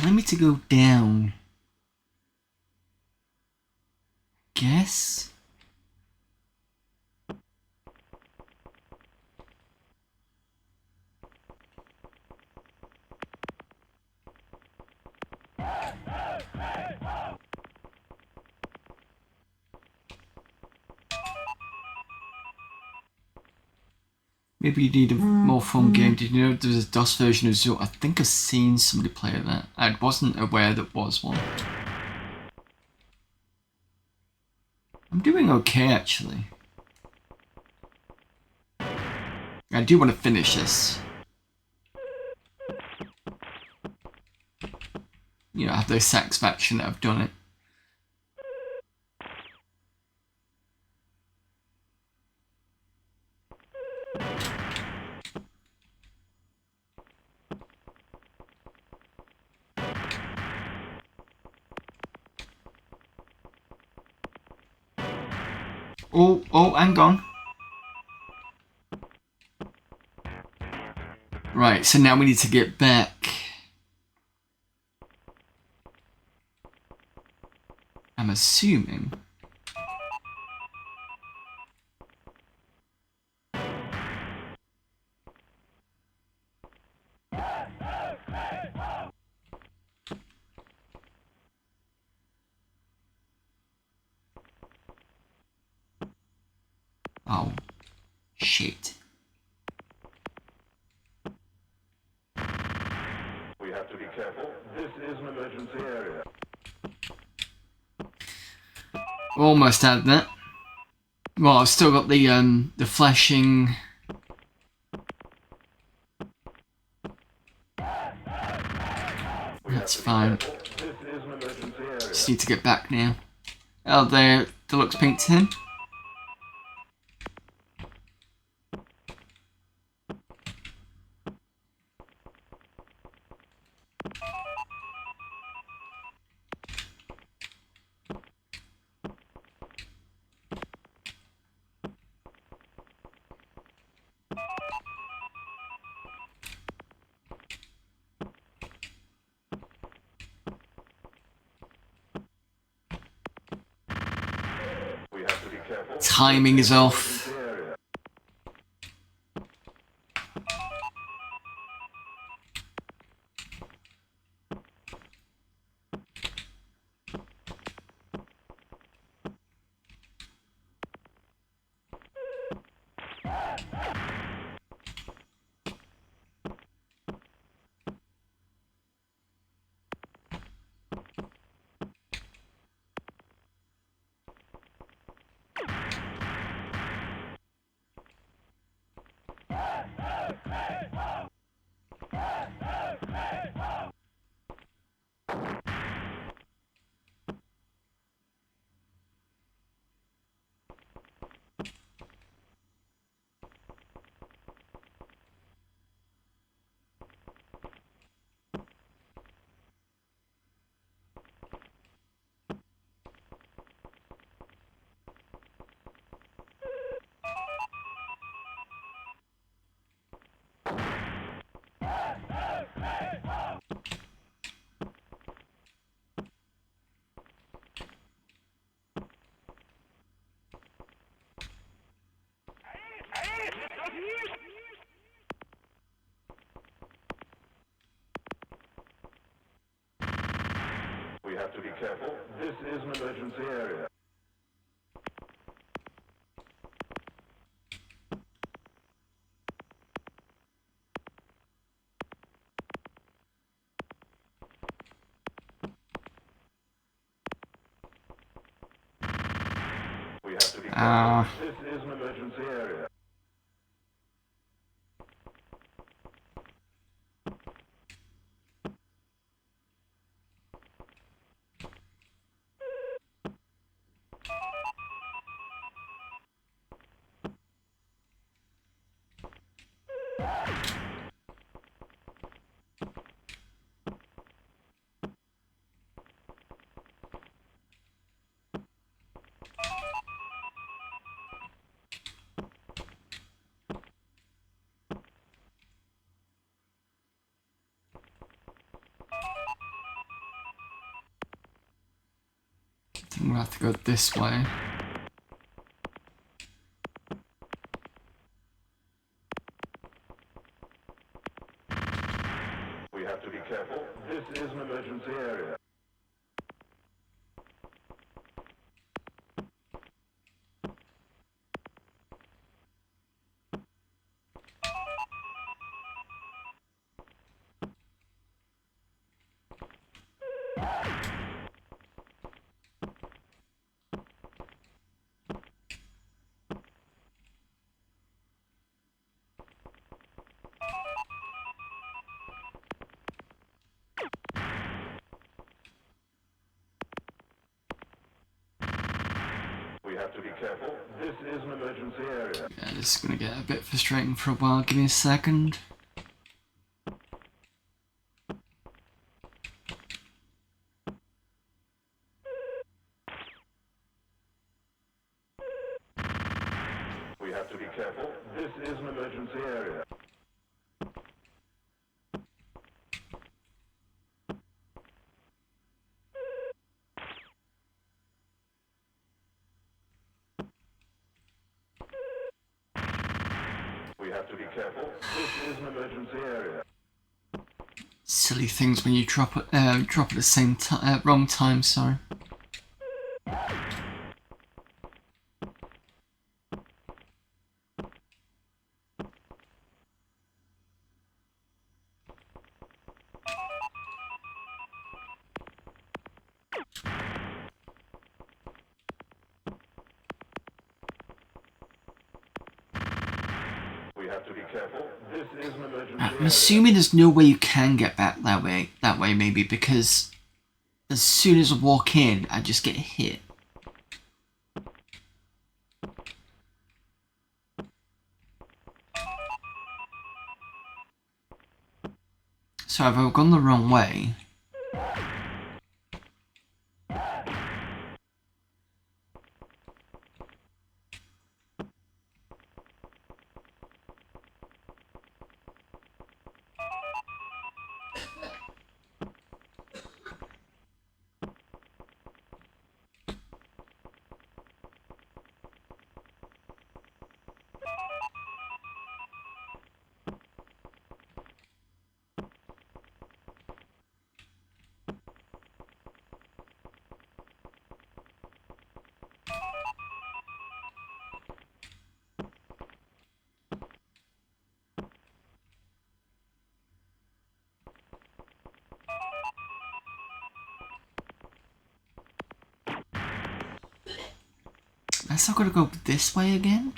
telling me to go down. Guess? Maybe you need a more fun game. Did you know there's a DOS version of Zoo? I think I've seen somebody play that. I wasn't aware there was one. I'm doing okay, actually. I do want to finish this. You know, have the satisfaction that I've done it. Oh, hang on. Right, so now we need to get back. I'm assuming. Oh, shit. We have to be careful. This is an emergency area. Almost had that. Well, I've still got the flashing. That's fine. This is an emergency area. Just need to get back now. Oh, there, Deluxe Paint 10. We have to be careful. Timing is off. We have to be careful. This is an emergency area. We have to be careful. This is an emergency area. Then we'll have to go this way. We have to be careful. This is an emergency area. We have to be careful. This is an emergency area. Yeah, this is gonna get a bit frustrating for a while. Give me a second. We have to be careful. This is an emergency area. We have to be careful. This is an emergency area. Silly things when you drop it at the same time, wrong time. Sorry. We have to be careful. This is an emergency I'm area. assuming there's no way you can get back that way. That way, maybe, because as soon as I walk in, I just get hit. So if I've gone the wrong way. I still gotta go this way again?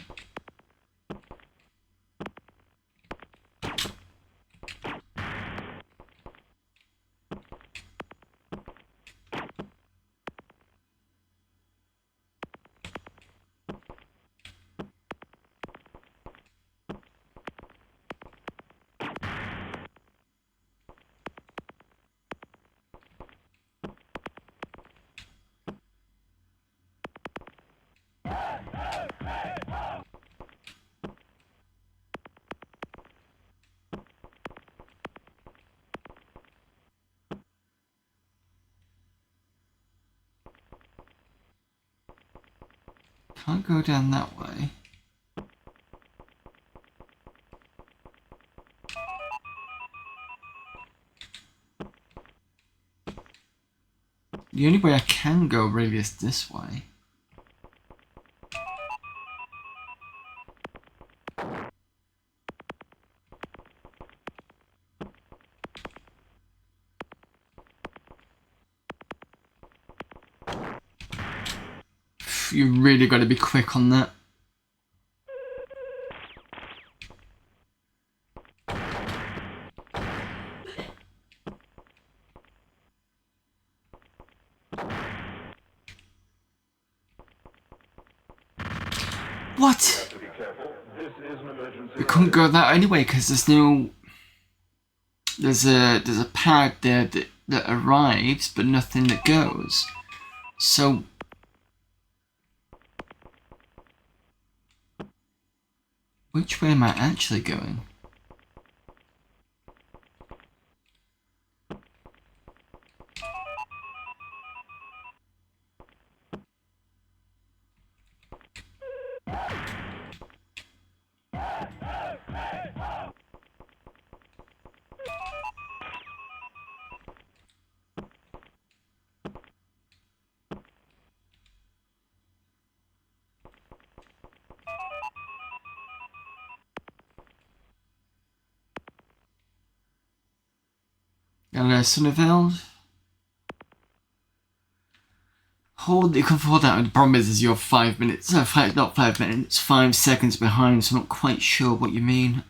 Can't go down that way. The only way I can go really is this way. You really got to be quick on that. What? To be careful. This is an emergency We couldn't go that anyway because there's no. There's a pad there that arrives, but nothing that goes. So. Which way am I actually going? Hello, Sonneveld. Hold, you can fall down. The problem is you're 5 minutes, not 5 minutes, 5 seconds behind, so I'm not quite sure what you mean.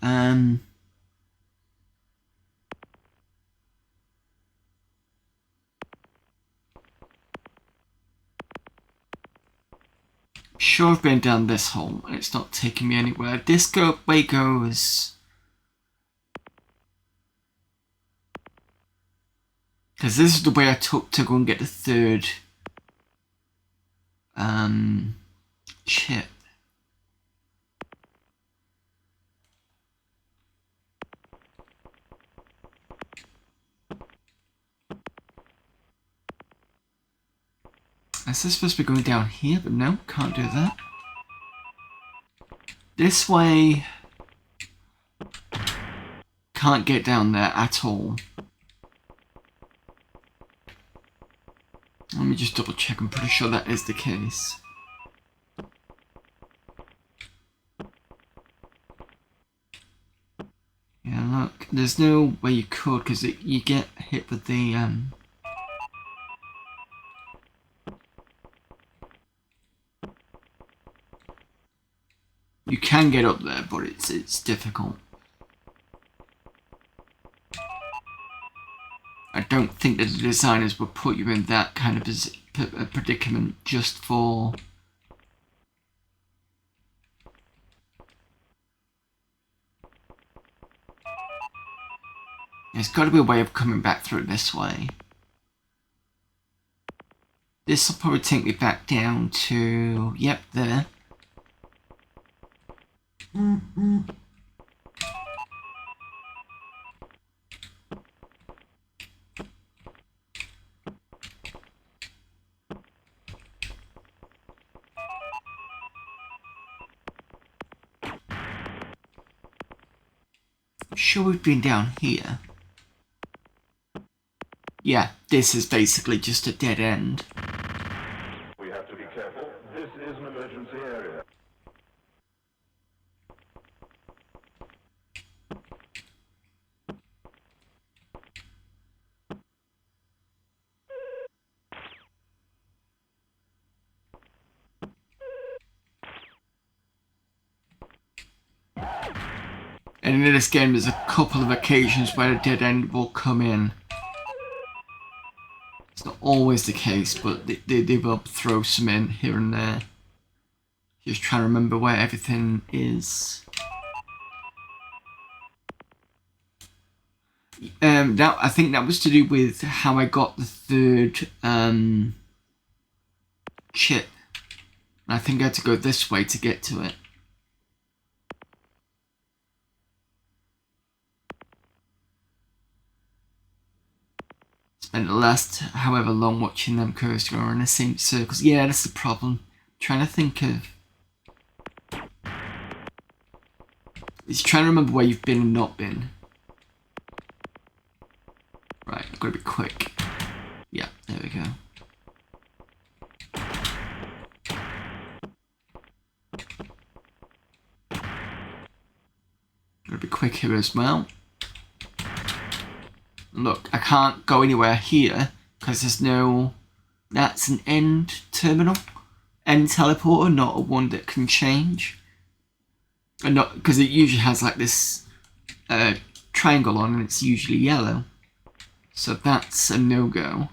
Sure, I've been down this hole and it's not taking me anywhere. This way goes. Because this is the way I took to go and get the third chip. Is this supposed to be going down here? But no, can't do that. This way can't get down there at all. Let me just double check, I'm pretty sure that is the case. Yeah, look, there's no way you could, because you get hit with the you can get up there, but it's difficult. I don't think that the designers would put you in that kind of a predicament just for... There's got to be a way of coming back through it this way. This will probably take me back down to... Yep, there. Sure, we've been down here. Yeah, this is basically just a dead end. We have to be careful. This is an emergency area. And in this game, there's a couple of occasions where a dead end will come in. It's not always the case, but they will throw some in here and there. Just trying to remember where everything is. I think that was to do with how I got the third chip. I think I had to go this way to get to it. Spent the last however long watching them curves go around the same circles. Yeah, that's the problem. Trying to think of... It's trying to remember where you've been and not been. Right, I've got to be quick. Yeah, there we go. Got to be quick here as well. Look, I can't go anywhere here because there's no... That's an end terminal. End teleporter, not a one that can change. And not because it usually has like this triangle on and it's usually yellow. So that's a no-go.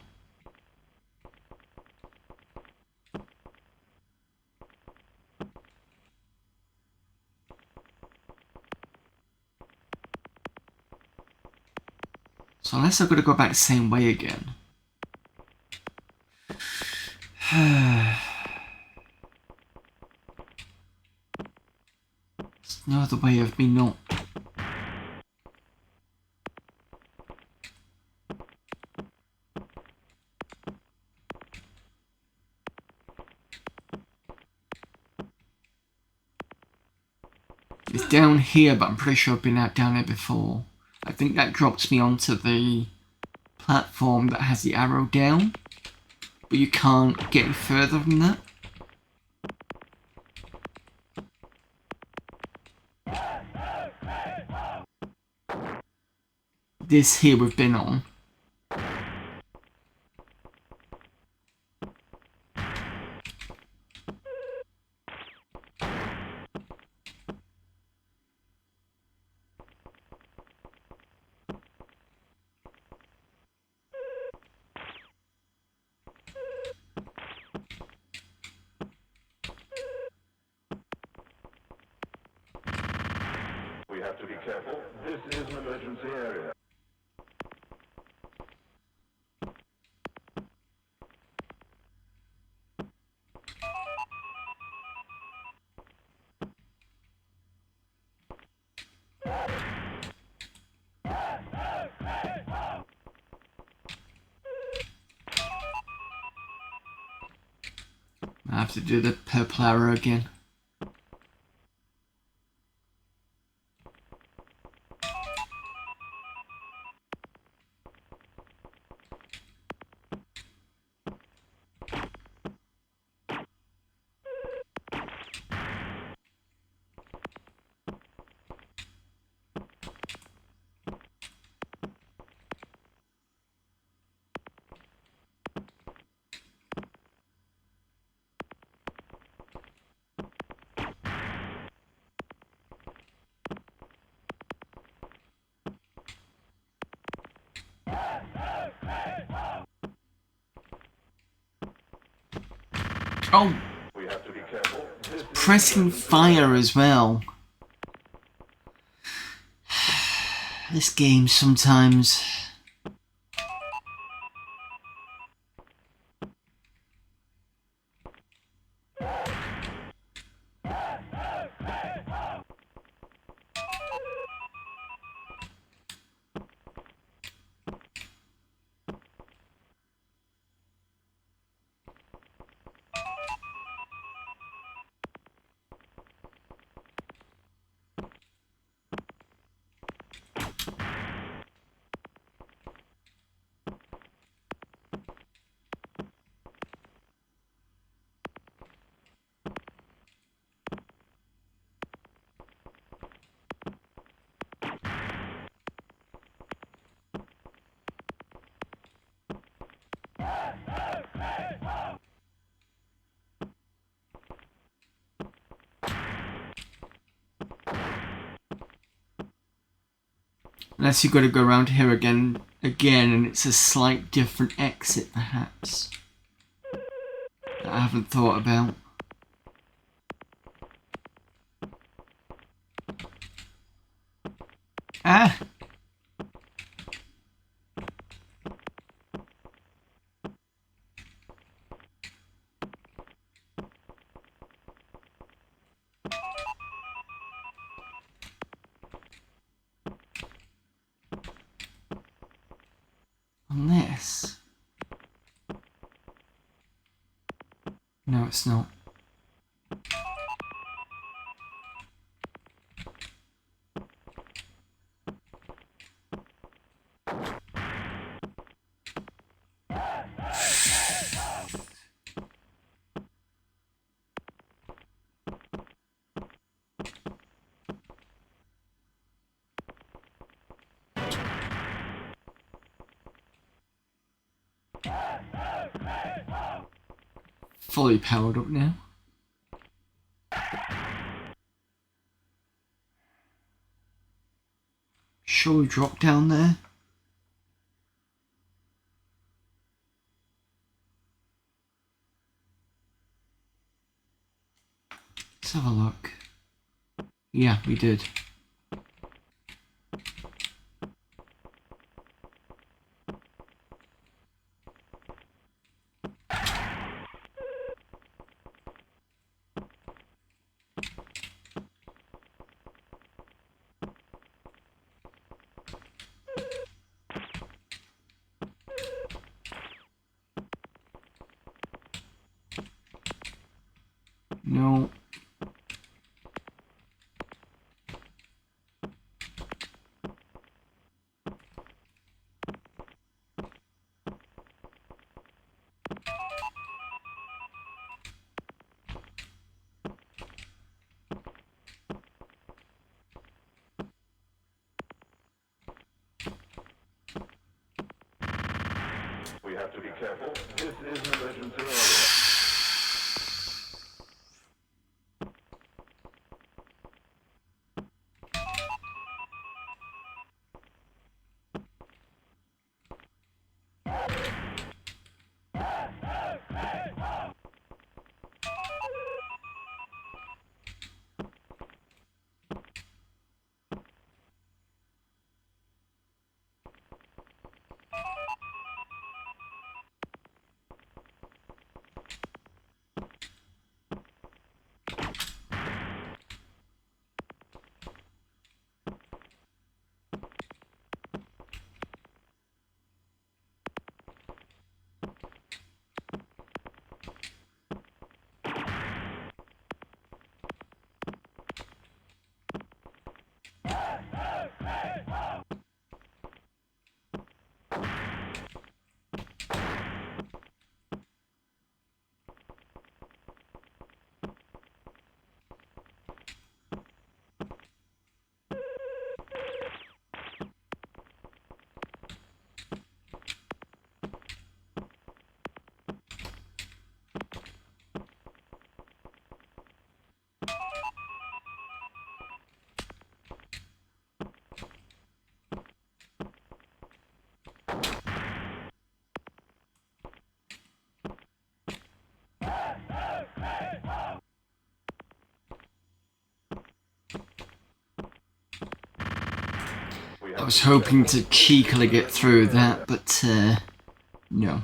So unless I've got to go back the same way again. There's no other way of me not... It's down here, but I'm pretty sure I've been down there before. I think that drops me onto the platform that has the arrow down, but you can't get any further than that. This here we've been on. have to be careful. This is an emergency area. I have to do the purple arrow again. Oh, We have to be careful. This is pressing fire as well. This game sometimes. Unless you've got to go around here again, and it's a slight different exit, perhaps. That I haven't thought about. Ah! Unless... No, it's not. Fully powered up now. Shall we drop down there? Let's have a look. Yeah, we did. No. We have to be careful. This is an emergency area. I was hoping to cheekily get through that, but no.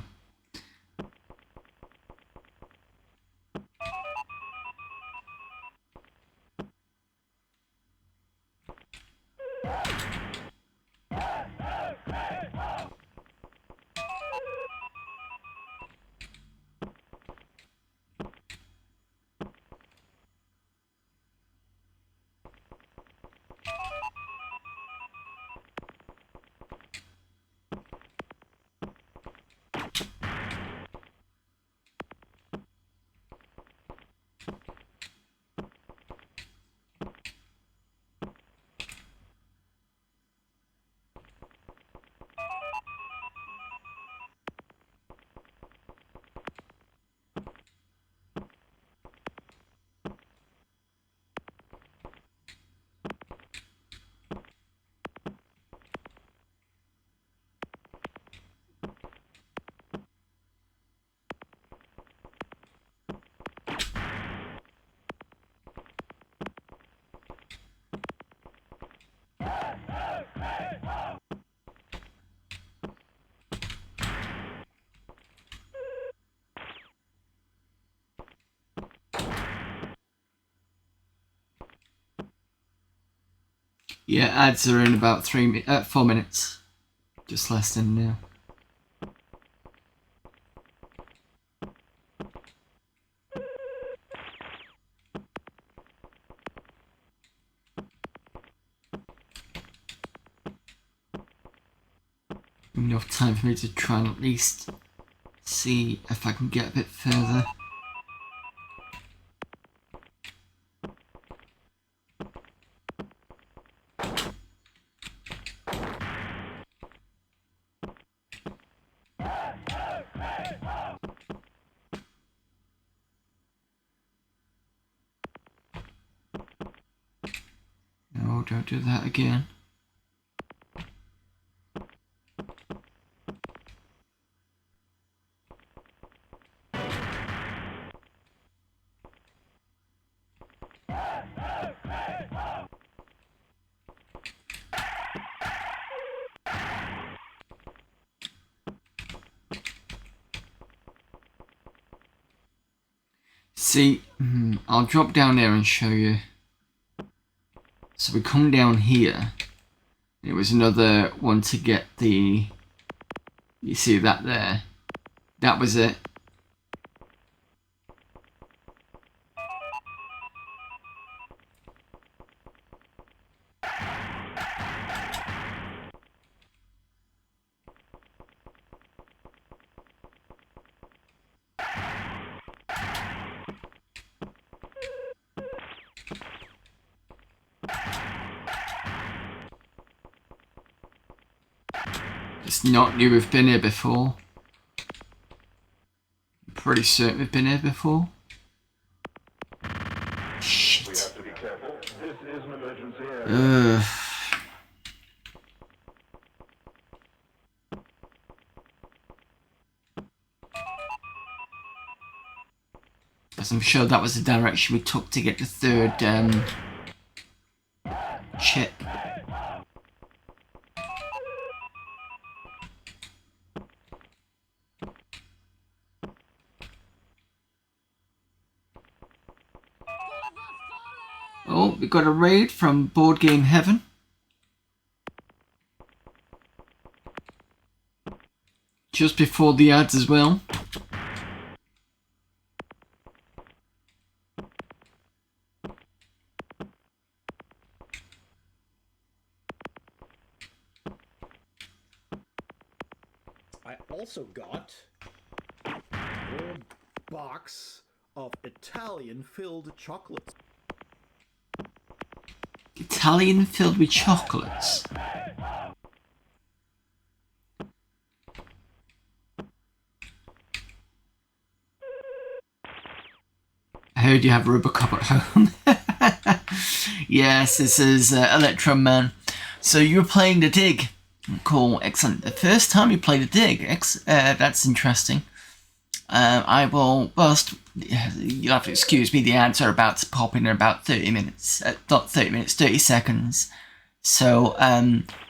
Yeah, ads are in about 4 minutes. Just less than now. Enough time for me to try and at least see if I can get a bit further. No, don't do that again. See, I'll drop down there and show you. So we come down here. It was another one to get the... You see that there? That was it. It's not new, we've been here before. I'm pretty certain we've been here before. Shit. We have to be careful. This is an emergency area. As I'm sure that was the direction we took to get the third chip. Oh, we got a raid from Board Game Heaven. Just before the ads as well. I also got a box of Italian filled chocolates. Italian filled with chocolates. I heard you have a rubber cup at home. Yes, this is Electro Man. So you were playing the dig. Cool, excellent. The first time you played a dig. That's interesting. I will first. You'll have to excuse me. The ads are about to pop in about 30 minutes. Not 30 minutes, 30 seconds. So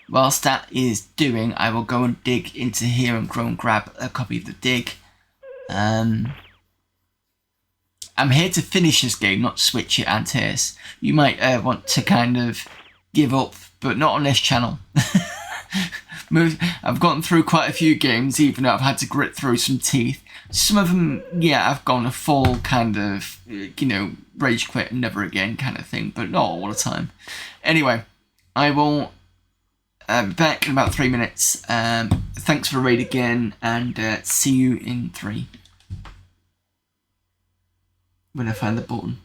whilst that is doing, I will go and dig into here and go and grab a copy of the dig. I'm here to finish this game, not switch it and tears. You might want to kind of give up, but not on this channel. I've gotten through quite a few games, even though I've had to grit through some teeth. Some of them, yeah, I've gone a full kind of, you know, rage quit and never again kind of thing, but not all the time. Anyway, I will be back in about 3 minutes. Thanks for the raid again, and see you in 3. When I find the button.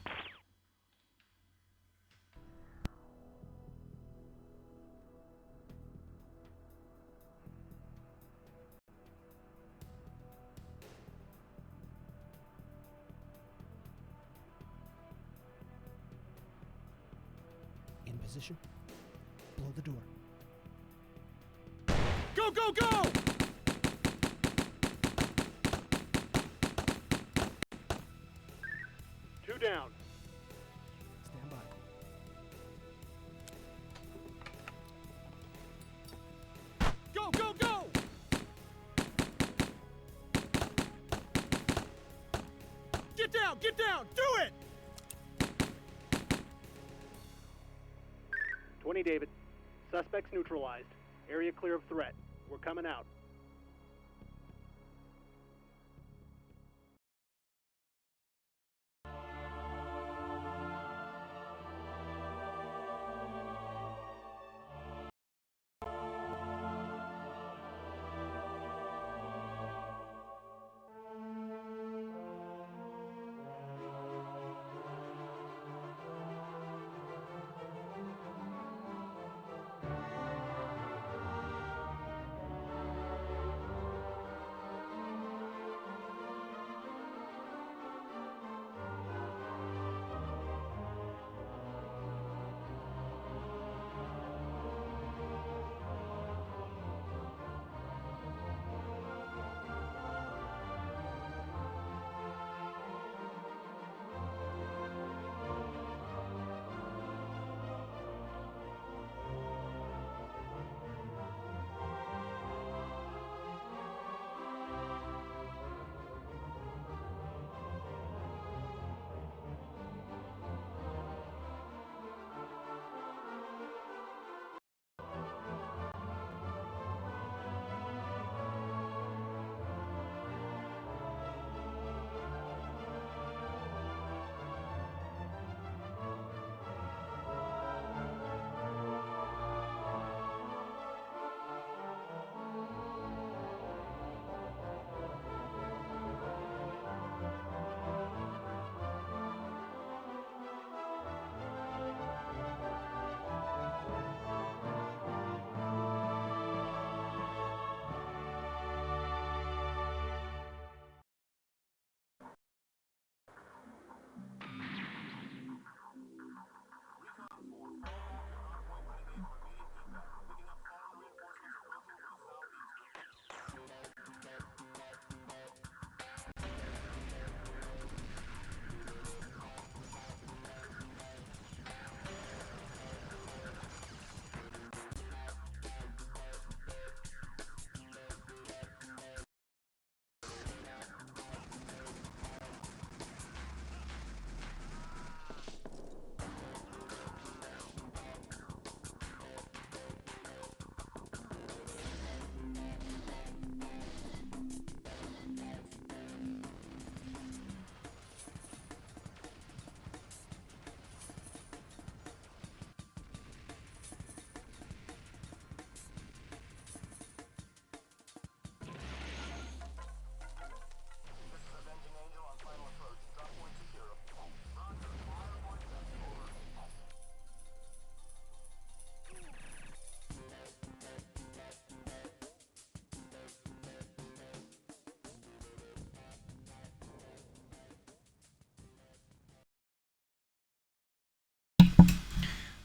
In position. Blow the door. Go, go, go! Two down. Stand by. Go, go, go! Get down, do it! 20 David. Suspects neutralized. Area clear of threat. We're coming out.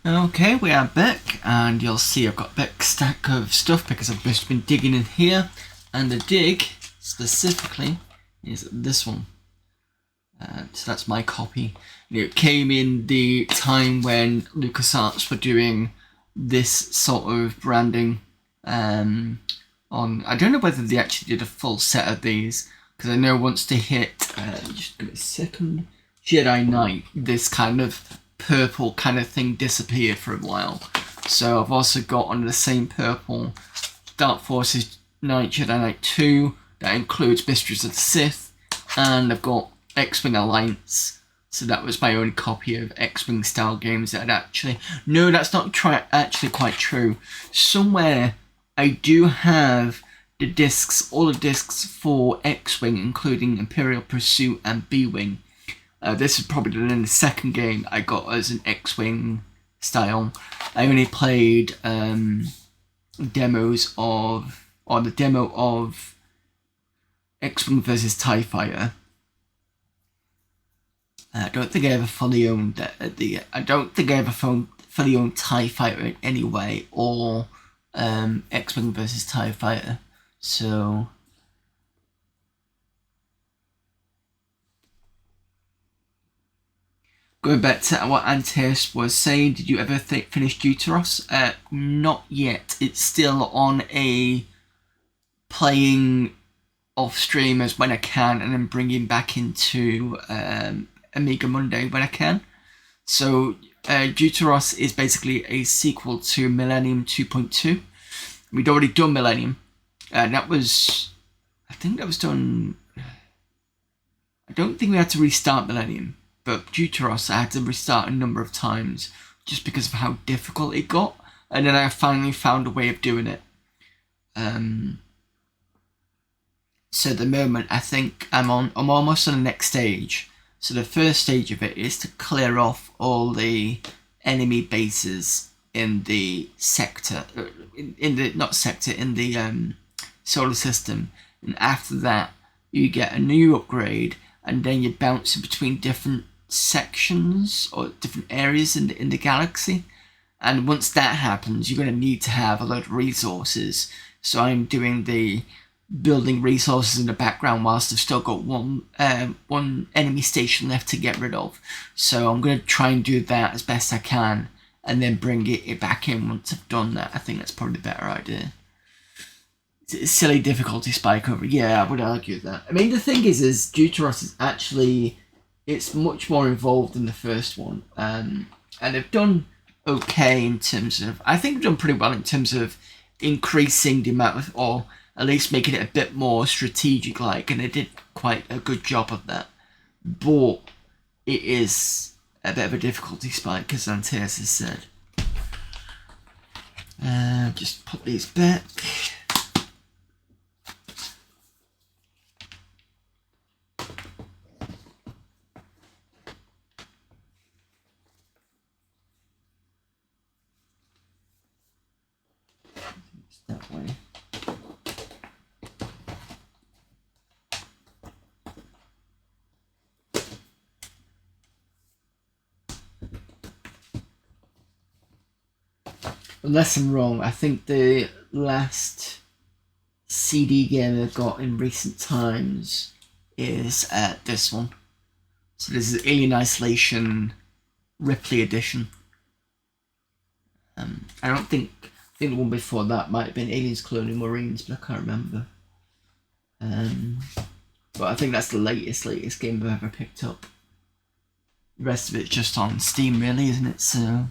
Okay, we are back, and you'll see I've got a big stack of stuff because I've just been digging in here, and the dig specifically is this one. So that's my copy. It came in the time when LucasArts were doing this sort of branding on. I don't know whether they actually did a full set of these, because I know once they hit, just give it a second, Jedi Knight, this kind of purple kind of thing disappeared for a while. So I've also got under the same purple Dark Forces Knight, Jedi Knight 2, that includes Mistress of the Sith, and I've got X-Wing Alliance. So that was my own copy of X-Wing style games that I'd actually... No, that's not actually quite true. Somewhere I do have the discs, all the discs for X-Wing, including Imperial Pursuit and B-Wing. This is probably the second game I got as an X-Wing style. I only played demos of, or the demo of X-Wing versus TIE Fighter. I don't think I ever fully owned I don't think I ever fully owned TIE Fighter in any way, or X-Wing versus TIE Fighter. So going back to what Antaeus was saying, did you ever finish Deuteros? Not yet. It's still on a playing off streamers when I can, and then bringing back into Amiga Monday when I can. So Deuteros is basically a sequel to Millennium 2.2. We'd already done Millennium, and that was, I think that was done, I don't think we had to restart Millennium, but Deuteros I had to restart a number of times just because of how difficult it got, and then I finally found a way of doing it. So at the moment I think I'm almost on the next stage. So the first stage of it is to clear off all the enemy bases in the sector, in the solar system, and after that you get a new upgrade, and then you bounce between different sections or different areas in the galaxy. And once that happens, you're going to need to have a lot of resources. So I'm doing the building resources in the background whilst I've still got one enemy station left to get rid of. So I'm going to try and do that as best I can, and then bring it back in once I've done that. I think that's probably the better idea. It's a silly difficulty spike over. Yeah, I would argue that. I mean, the thing is Deuteros is actually, it's much more involved than the first one. And they've done okay in terms of, I think they've done pretty well in terms of increasing the amount of, or at least making it a bit more strategic-like, and they did quite a good job of that. But it is a bit of a difficulty spike, as Antaeus has said. Just put these back. That way. Unless I'm wrong, I think the last CD game I've got in recent times is this one. So this is Alien Isolation Ripley Edition. I think the one before that might have been Aliens Colonial Marines, but I can't remember. But I think that's the latest game I've ever picked up. The rest of it's just on Steam, really, isn't it? So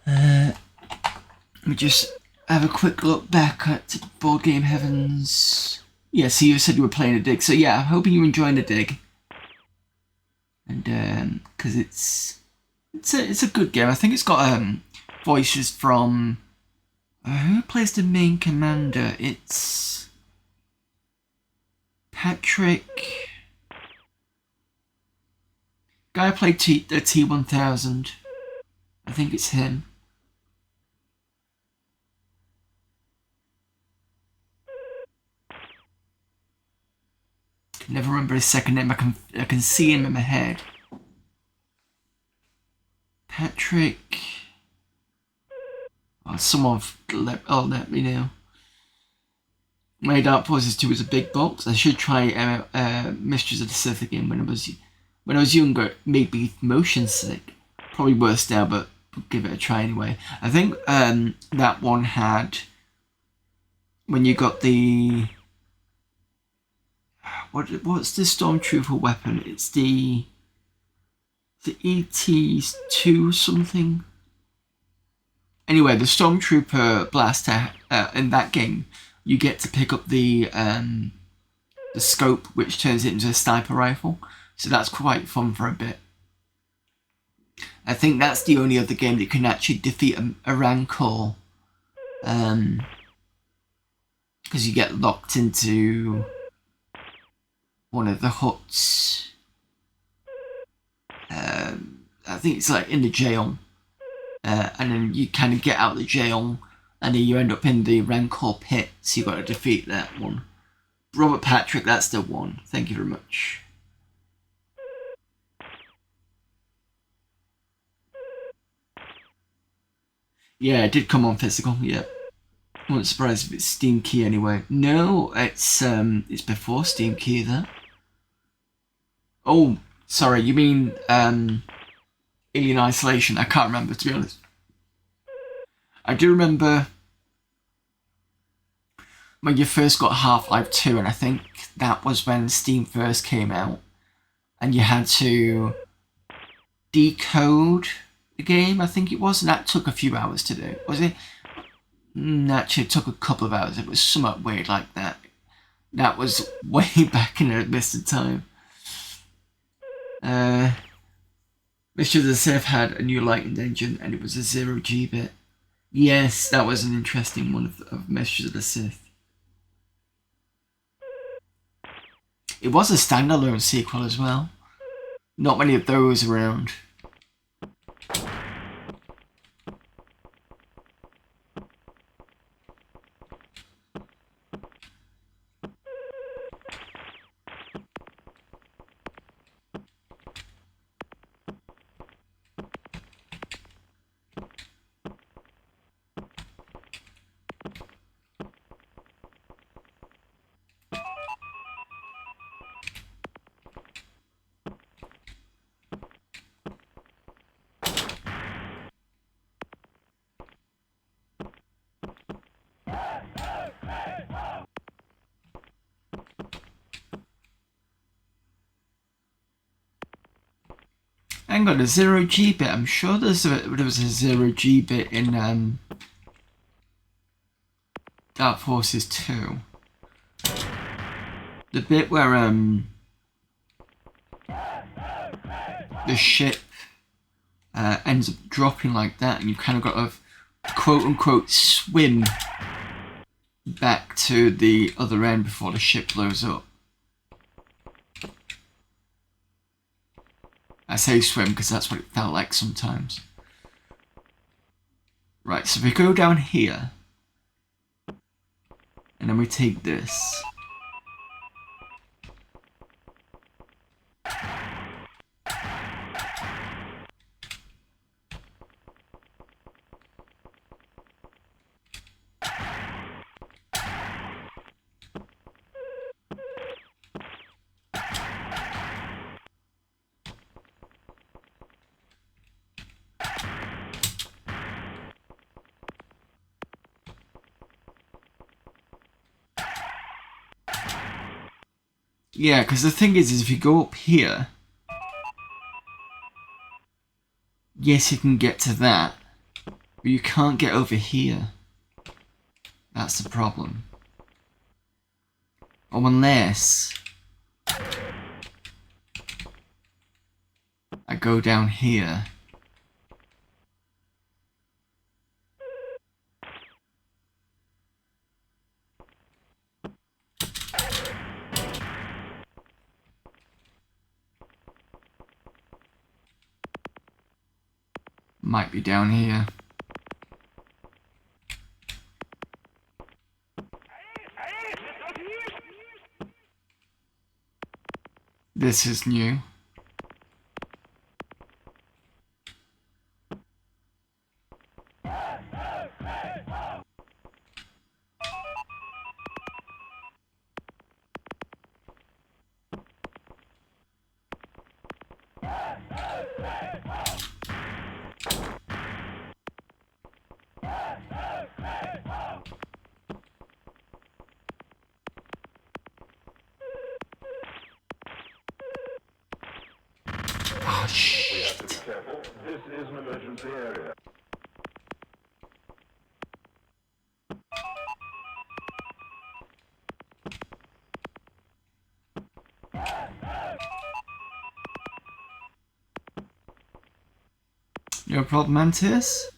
let me just have a quick look back at Board Game Heavens. Yeah, so you said you were playing a dig. So yeah, I'm hoping you're enjoying the dig. And because it's a good game. I think it's got voices from who plays the main commander? It's Patrick. Guy who played the T-1000. I think it's him. Can never remember his second name. I can see him in my head. Patrick. Oh, someone let me know. My Dark Forces 2 was a big box. I should try Mistress of the Sith again when I was younger. It made me motion sick. Probably worse now, but give it a try anyway. I think that one had, when you got the, what's the Stormtrooper weapon? It's the ET2 something. Anyway, the Stormtrooper blaster in that game, you get to pick up the scope, which turns it into a sniper rifle. So that's quite fun for a bit. I think that's the only other game that can actually defeat a Rancor. Because you get locked into one of the huts. I think it's like in the jail. And then you kind of get out of the jail, and then you end up in the Rancor pit, so you've got to defeat that one. Robert Patrick, that's the one. Thank you very much. Yeah, it did come on physical, yeah. I wasn't surprised if it's Steam Key anyway. No, it's before Steam Key there. Oh, sorry, you mean Alien Isolation? I can't remember, to be honest. I do remember when you first got Half-Life 2, and I think that was when Steam first came out, and you had to decode the game, I think it was, and that took a few hours to do. Was it? Actually, it took a couple of hours. It was somewhat weird like that. That was way back in the distant time. Mission of the Sith had a new lighting engine, and it was a 0G-bit. Yes, that was an interesting one of Messages of the Sith. It was a standalone sequel as well. Not many of those around. Hang on, a 0G-bit. I'm sure there was a 0G-bit in Dark Forces 2. The bit where the ship ends up dropping like that, and you kind of got to quote-unquote swim back to the other end before the ship blows up. I say swim because that's what it felt like sometimes. Right, so we go down here, and then we take this. Yeah, because the thing is if you go up here, yes, you can get to that, but you can't get over here. That's the problem. Or unless I go down here. Might be down here. This is new. Oh, We have to be careful. This is an emergency area. No problem, Mantis.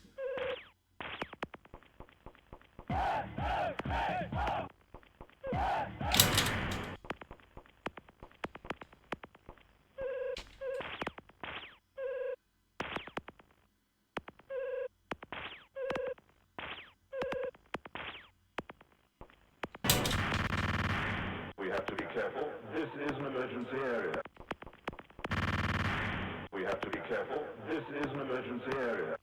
We have to be careful. This is an emergency area. We have to be careful. This is an emergency area.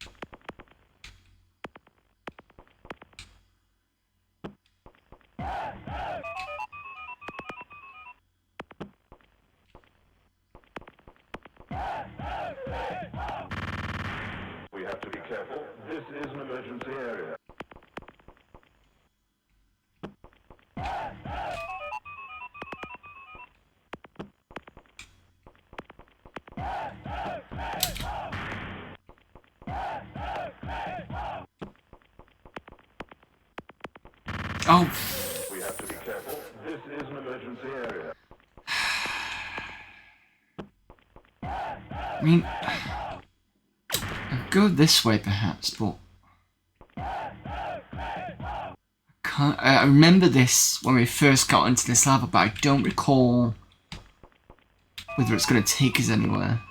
We have to be careful. This is an emergency area. Oh, We have to be careful. This is an emergency area. I mean, I'd go this way perhaps, but I remember this when we first got into this lava, but I don't recall whether it's going to take us anywhere.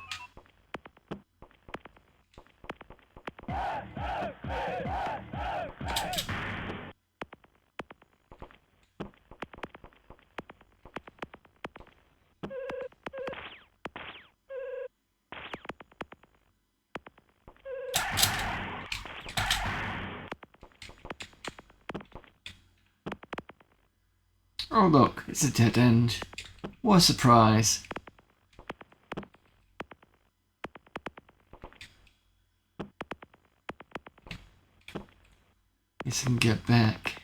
Oh look, it's a dead end. What a surprise. Guess I can get back.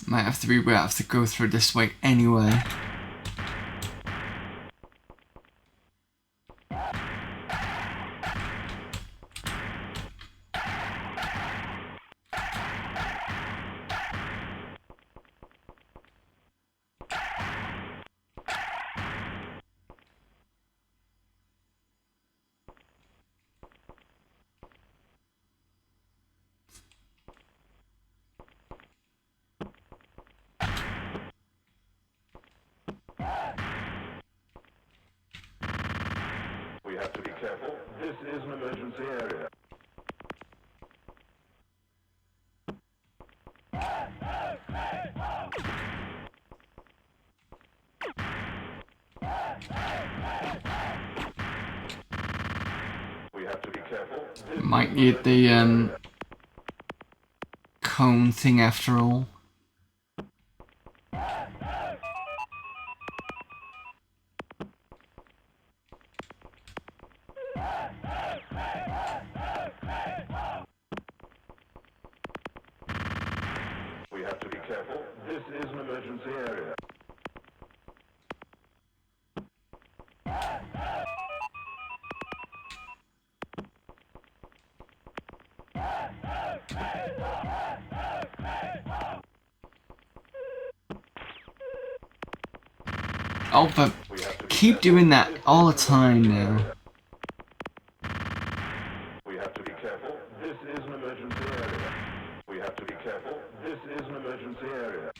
Might have to have to go through this way anyway. We have to be careful. This is an emergency area. We have to be careful. This Might is need an the emergency area. cone thing after all. We have to be careful. This is an emergency area. Oh, but We have to be keep careful. doing that This all the is an time emergency now. area. We have to be careful. This is an emergency area. We have to be careful. This is an emergency area.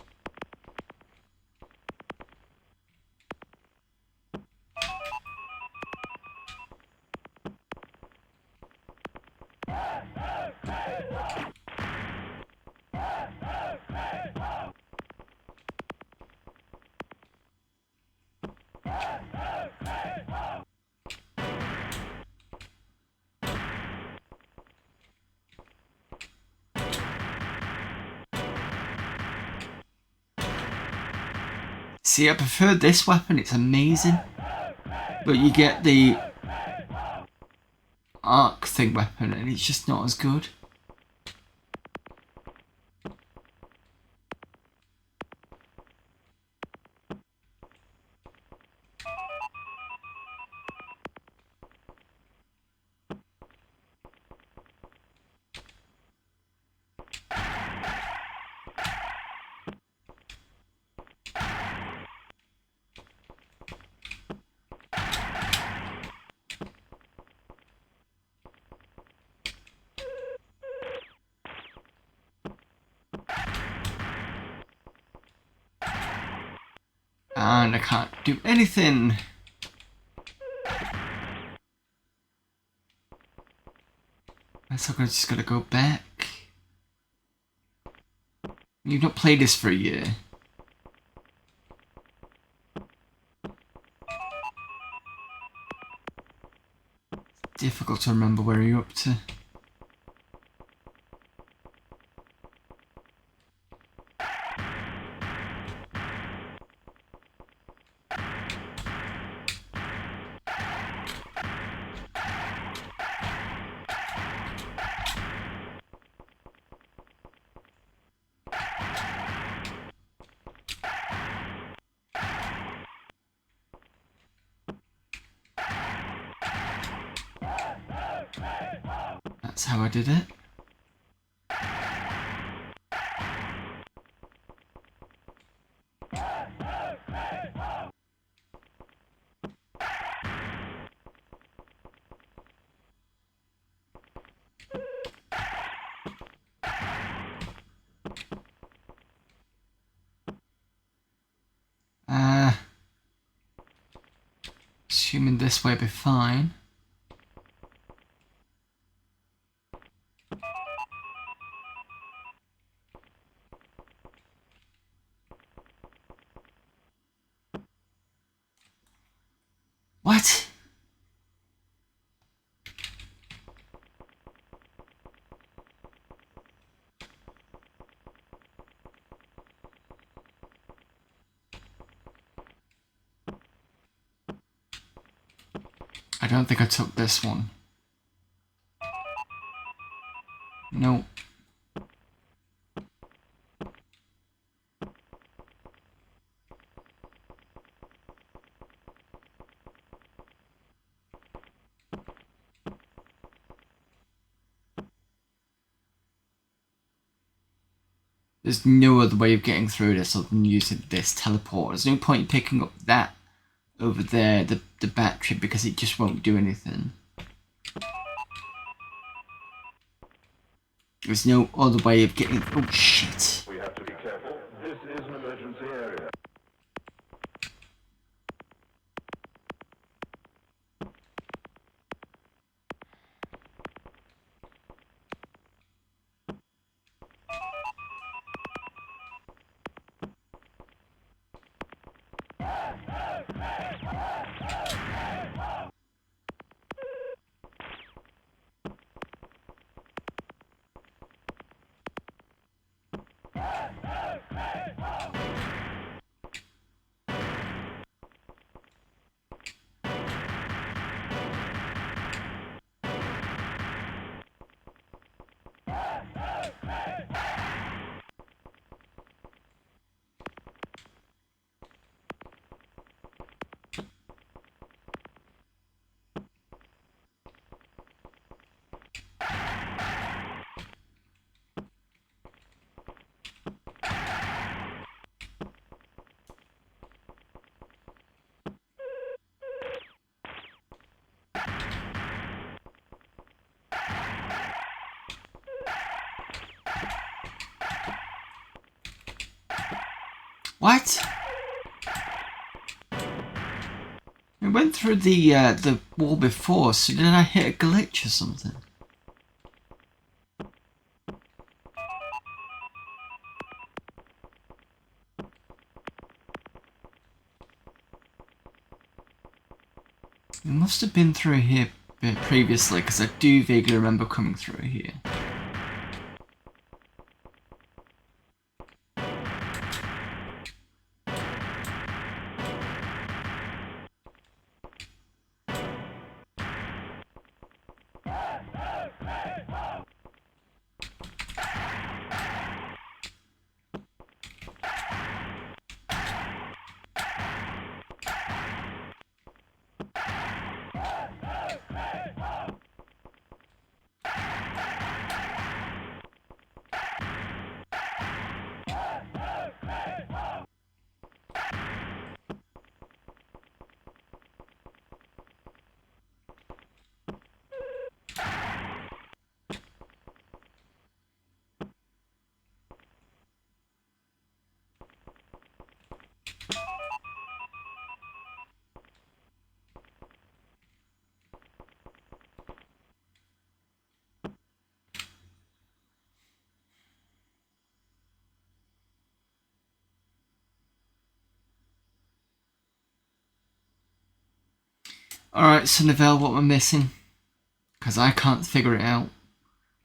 See, I prefer this weapon, it's amazing. But you get the arc thing weapon and it's just not as good. And I can't do anything. Guess I'm just gonna go back. You've not played this for a year. Difficult to remember where you're up to. That's how I did it. Assuming this way will be fine. What? I don't think I took this one. No. There's no other way of getting through this other than using this teleport. There's no point in picking up that over there, the battery, because it just won't do anything. There's no other way of getting... Oh, shit. We have to be careful. This is an emergency area. What? I went through the wall before, so did I hit a glitch or something? It must have been through here previously, because I do vaguely remember coming through here. Alright, so Novell, what we're missing? Because I can't figure it out.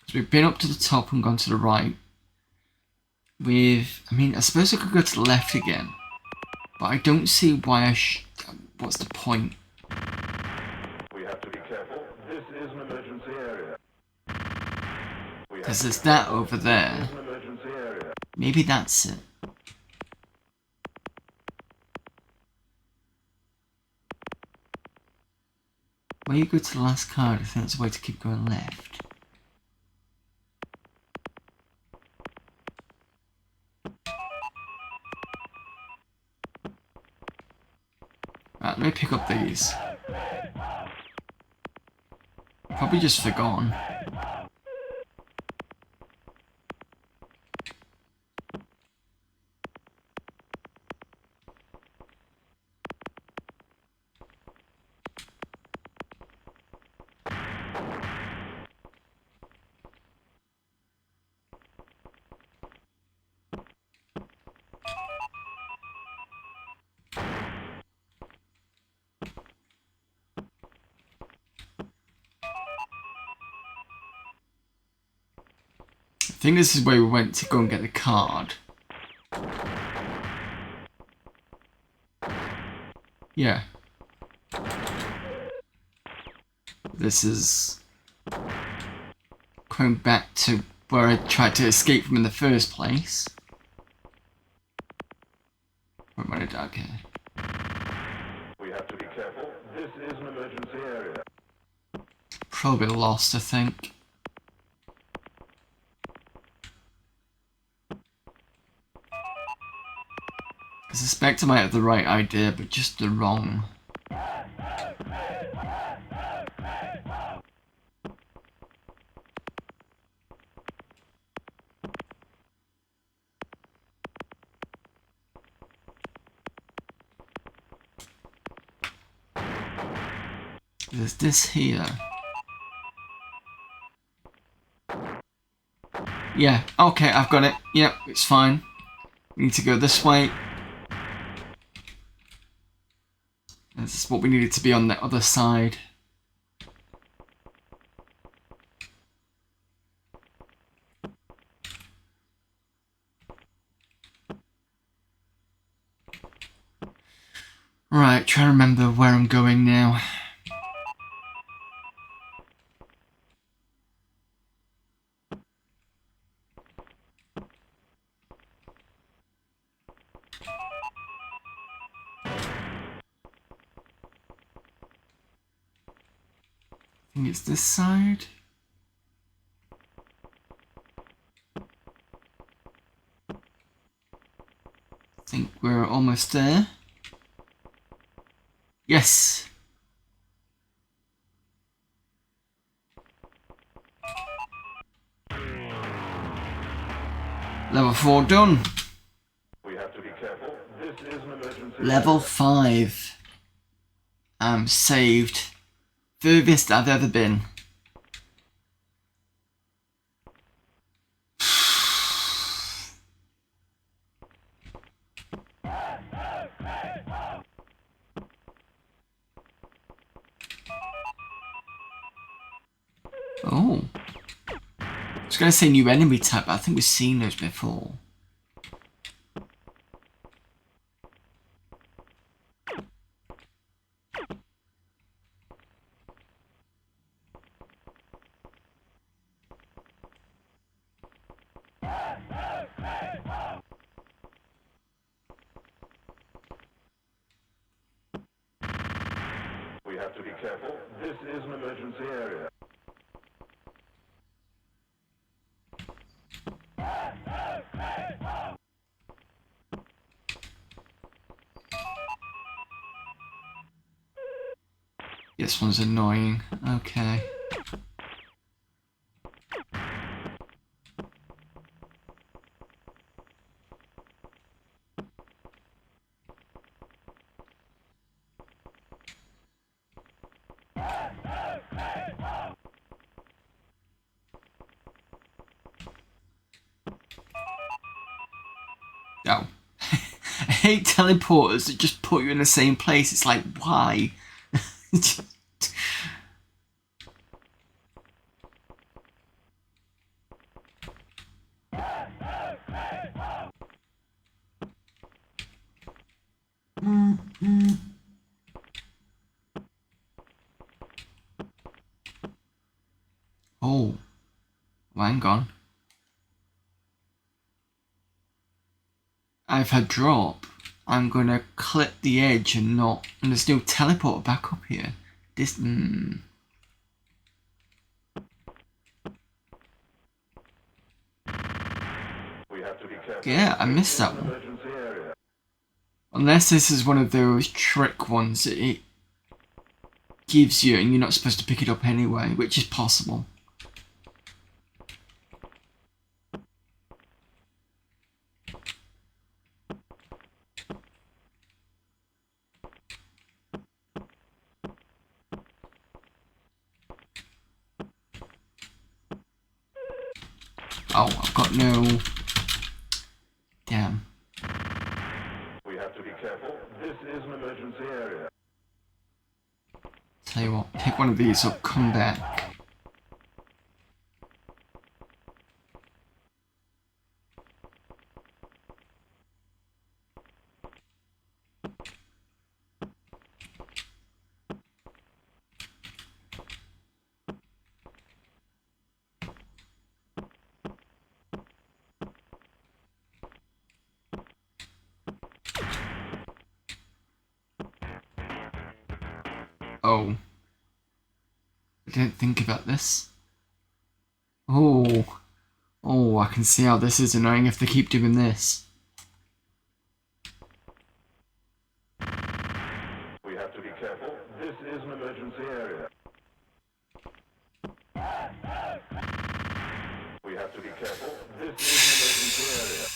Because we've been up to the top and gone to the right. I suppose I could go to the left again. But I don't see why what's the point? We have to be careful. This is an emergency area. Because there's that over there. This is an emergency area. Maybe that's it. Where you go to the last card, I think that's a way to keep going left. Right, let me pick up these. Probably just forgotten. I think this is where we went to go and get the card. Yeah. This is going back to where I tried to escape from in the first place. Where am I dark here? We have to be careful. This is an emergency area. Probably lost, I think. I suspect I might have the right idea, but just the wrong. There's this here. Yeah, okay, I've got it. Yep, it's fine. We need to go this way. This is what we needed to be on the other side. Right, trying to remember where I'm going now. I think it's this side. I think we're almost there. Yes! Level 4 done. We have to be careful. This is an emergency Level area. 5. I'm saved. Furthest I've ever been. Oh. I was going to say new enemy type, but I think we've seen those before. We have to be careful. This is an emergency area. This one's annoying. Okay. Oh. I hate teleporters that just put you in the same place. It's like, why? hang on. I've had drop. I'm gonna clip the edge and not. And there's no teleporter back up here. This. We have to be careful. Yeah, I missed that one. Emergency area. Unless this is one of those trick ones that it gives you and you're not supposed to pick it up anyway, which is possible. Oh, I've got no... Damn. We have to be careful. This is an emergency area. Tell you what, pick one of these up, come back. Oh. I didn't think about this. Oh. Oh, I can see how this is annoying if they keep doing this. We have to be careful. This is an emergency area. We have to be careful. This is an emergency area.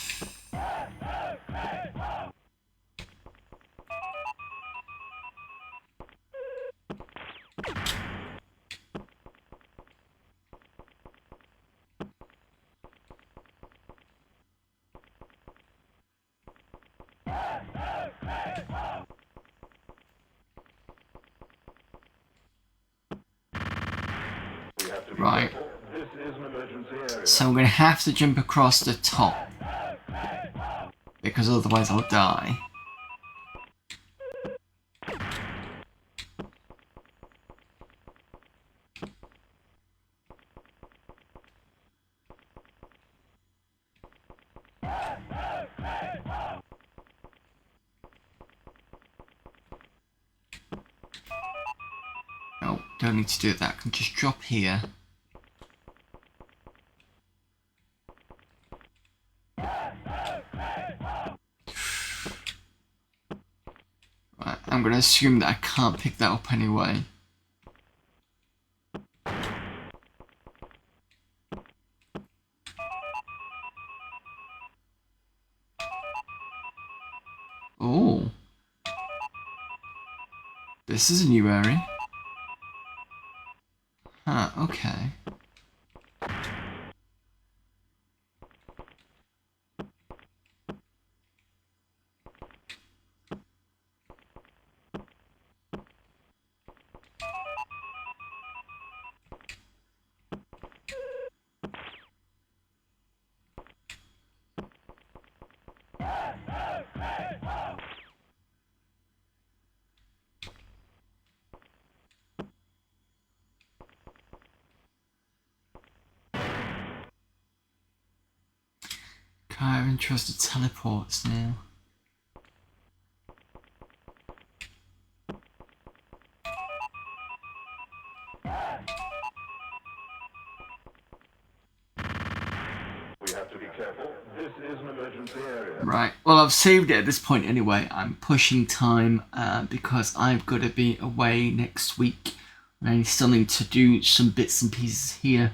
Right. This is an emergency area. So I'm going to have to jump across the top. Because otherwise I'll die. Oh, don't need to do that. I can just drop here. Right, I'm going to assume that I can't pick that up anyway. Oh. This is a new area. Huh, okay. I have interested teleports now. We have to be careful. This is an emergency area. Right, well I've saved it at this point anyway. I'm pushing time because I've got to be away next week. And I still need to do some bits and pieces here.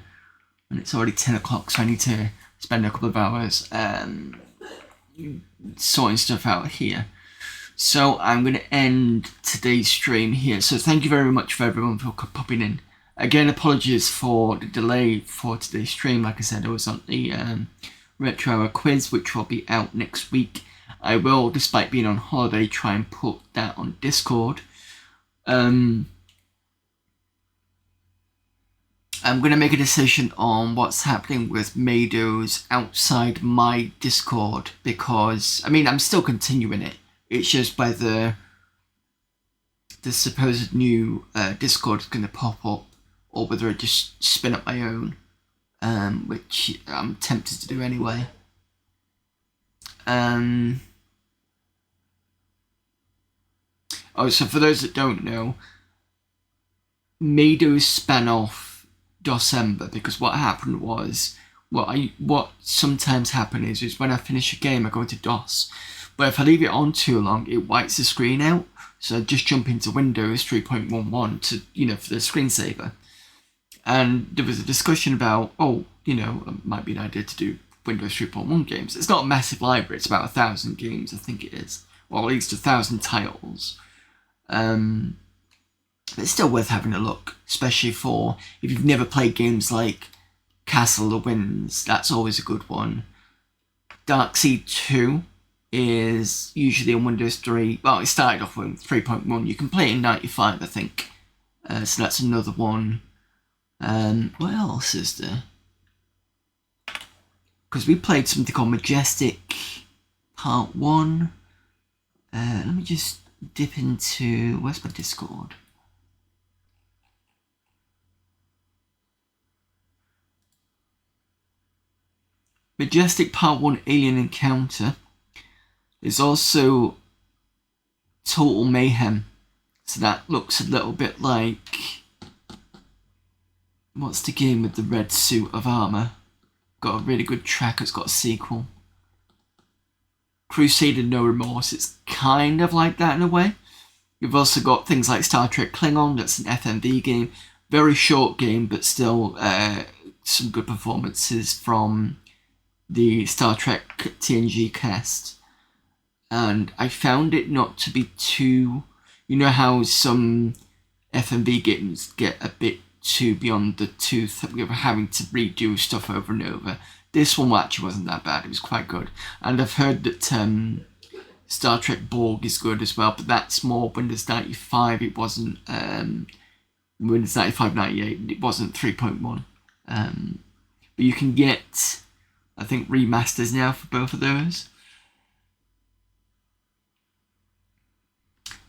And it's already 10 o'clock, so I need to spend a couple of hours sorting stuff out here. So I'm going to end today's stream here. So thank you very much for everyone for popping in. Again, apologies for the delay for today's stream. Like I said, I was on the Retro Hour quiz, which will be out next week. I will, despite being on holiday, try and put that on Discord. I'm going to make a decision on what's happening with Mados outside my Discord because, I mean, I'm still continuing it. It's just whether the supposed new Discord is going to pop up or whether I just spin up my own. which I'm tempted to do anyway. Oh, so for those that don't know, Meido span off DOSember because what happened was, what sometimes happens is when I finish a game I go into DOS, but if I leave it on too long it whites the screen out, so I just jump into Windows 3.11 to, for the screensaver. And there was a discussion about, it might be an idea to do Windows 3.1 games. It's not a massive library, it's about 1,000 games, I think it is, or at least 1,000 titles. But it's still worth having a look, especially for if you've never played games like Castle of Winds. That's always a good one. Darkseid 2 is usually on Windows 3. Well, it started off with 3.1. You can play it in 95, I think. So that's another one. What else is there? Because we played something called Majestic Part 1. Let me just dip into... Where's my Discord? Majestic Part 1 Alien Encounter. There's also Total Mayhem. So that looks a little bit like... What's the game with the red suit of armour? Got a really good track, it's got a sequel. Crusader No Remorse, it's kind of like that in a way. You've also got things like Star Trek Klingon, that's an FMV game. Very short game, but still some good performances from the Star Trek TNG cast. And I found it not to be too... You know how some FMV games get a bit too beyond the tooth that we were having to redo stuff over and over. This one actually wasn't that bad, it was quite good. And I've heard that Star Trek Borg is good as well, but that's more Windows 95, it wasn't Windows 95, 98, it wasn't 3.1. But you can get, I think, remasters now for both of those.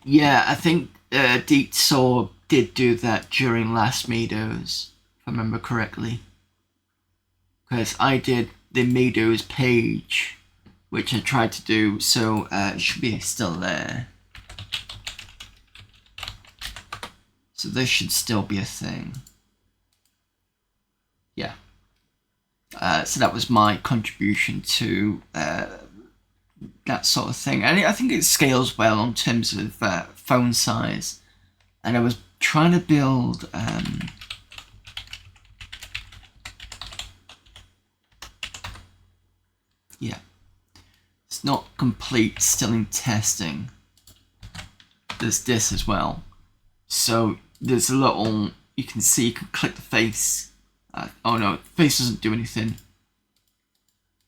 Yeah, I think Deep Saw did do that during last Meidos, if I remember correctly. Because I did the Meidos page, which I tried to do, so it should be still there. So this should still be a thing. Yeah. So that was my contribution to that sort of thing. And I think it scales well in terms of phone size. And I was trying to build... yeah. It's not complete, still in testing. There's this as well. So there's a little... You can see, you can click the face. Oh no, the face doesn't do anything.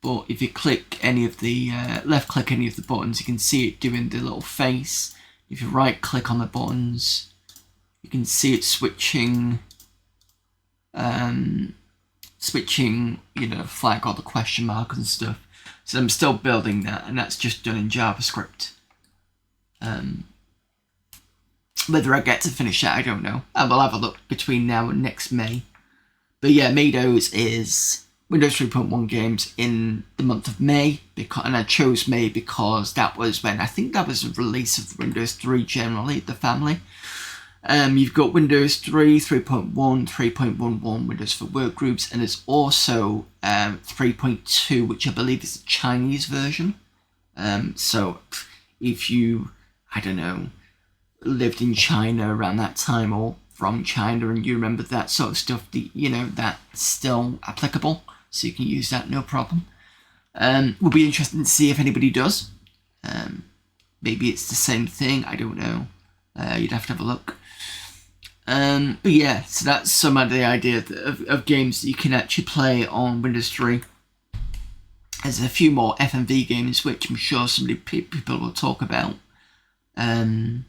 But if you click any of the... left click any of the buttons, you can see it doing the little face. If you right click on the buttons, you can see it switching, flag or the question mark and stuff. So I'm still building that, and that's just done in JavaScript. Whether I get to finish that, I don't know. I will have a look between now and next May. But yeah, Meidos is Windows 3.1 games in the month of May, and I chose May because that was when, I think that was the release of Windows 3 generally, the family. You've got Windows 3, 3.1, 3.11, Windows for Workgroups, and there's also 3.2, which I believe is the Chinese version. So if you, I don't know, lived in China around that time or from China and you remember that sort of stuff, that's still applicable. So you can use that, no problem. Will be interesting to see if anybody does. Maybe it's the same thing, I don't know. You'd have to have a look. But yeah, so that's some of the idea of games that you can actually play on Windows 3. There's a few more FMV games which I'm sure people will talk about. I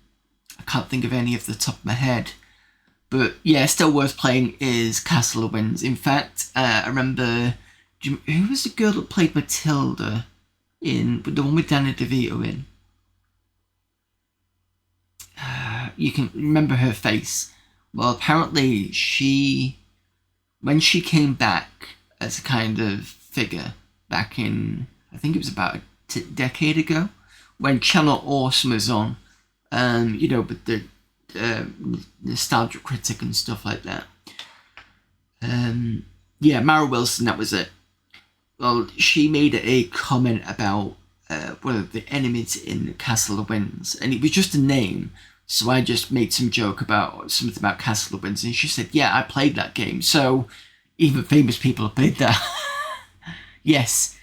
can't think of any off the top of my head. But yeah, still worth playing is Castle of Winds. In fact, I remember... Who was the girl that played Matilda in... The one with Danny DeVito in? You can remember her face. Well, apparently when she came back as a kind of figure back in, I think it was about a decade ago, when Channel Awesome was on, you know, with the Nostalgia Critic and stuff like that. Yeah, Mara Wilson, that was it. Well, she made a comment about one of the enemies in Castle of Winds, and it was just a name, so I just made some joke about something about Castle of Winds, and she said, yeah, I played that game, so even famous people have played that. Yes.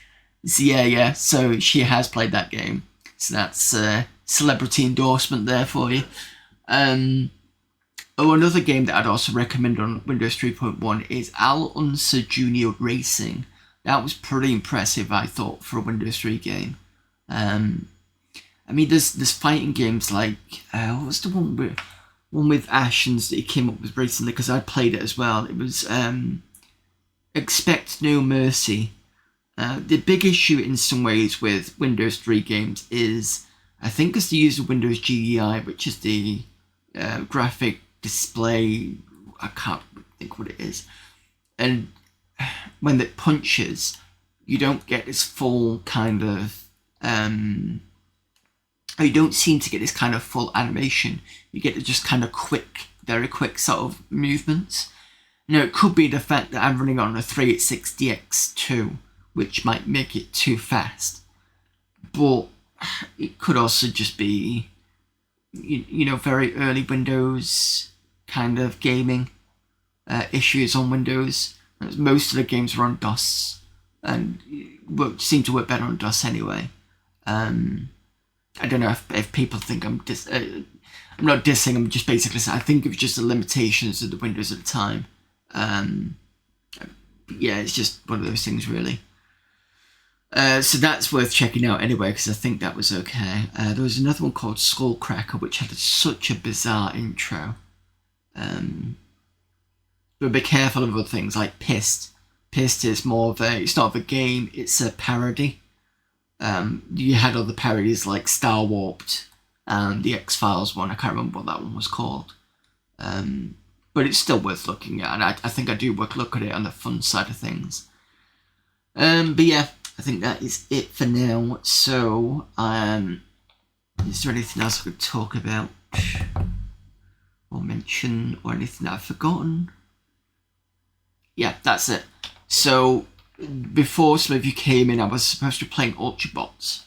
So, yeah, so she has played that game. So that's a celebrity endorsement there for you. Another game that I'd also recommend on Windows 3.1 is Al Unser Junior Racing. That was pretty impressive, I thought, for a Windows 3 game. I mean, there's fighting games like what was the one with Ashens that he came up with recently, because I played it as well. It was Expect No Mercy. The big issue in some ways with Windows 3 games is, I think, it's the use of Windows GUI, which is the graphic display, I can't think what it is, and when it punches, you don't get this full kind of you don't seem to get this kind of full animation. You get just kind of quick, very quick sort of movements. Now, it could be the fact that I'm running on a 386DX2, which might make it too fast, but it could also just be, you know, very early Windows kind of gaming issues on Windows. Most of the games are on DOS, and seem to work better on DOS anyway. I don't know if people think I'm not dissing, I'm just basically saying I think it was just the limitations of the Windows at the time. Yeah, it's just one of those things, really. So that's worth checking out anyway, because I think that was okay. There was another one called Skullcracker, which had such a bizarre intro. But be careful of other things like Pissed. Pissed is more of it's not of a game, it's a parody. You had other parodies like Star Warped and the X-Files one. I can't remember what that one was called. But it's still worth looking at, and I think I do look at it on the fun side of things. But yeah, I think that is it for now. So, is there anything else I could talk about or mention, or anything that I've forgotten? Yeah, that's it. So, before some of you came in, I was supposed to be playing Ultrabots.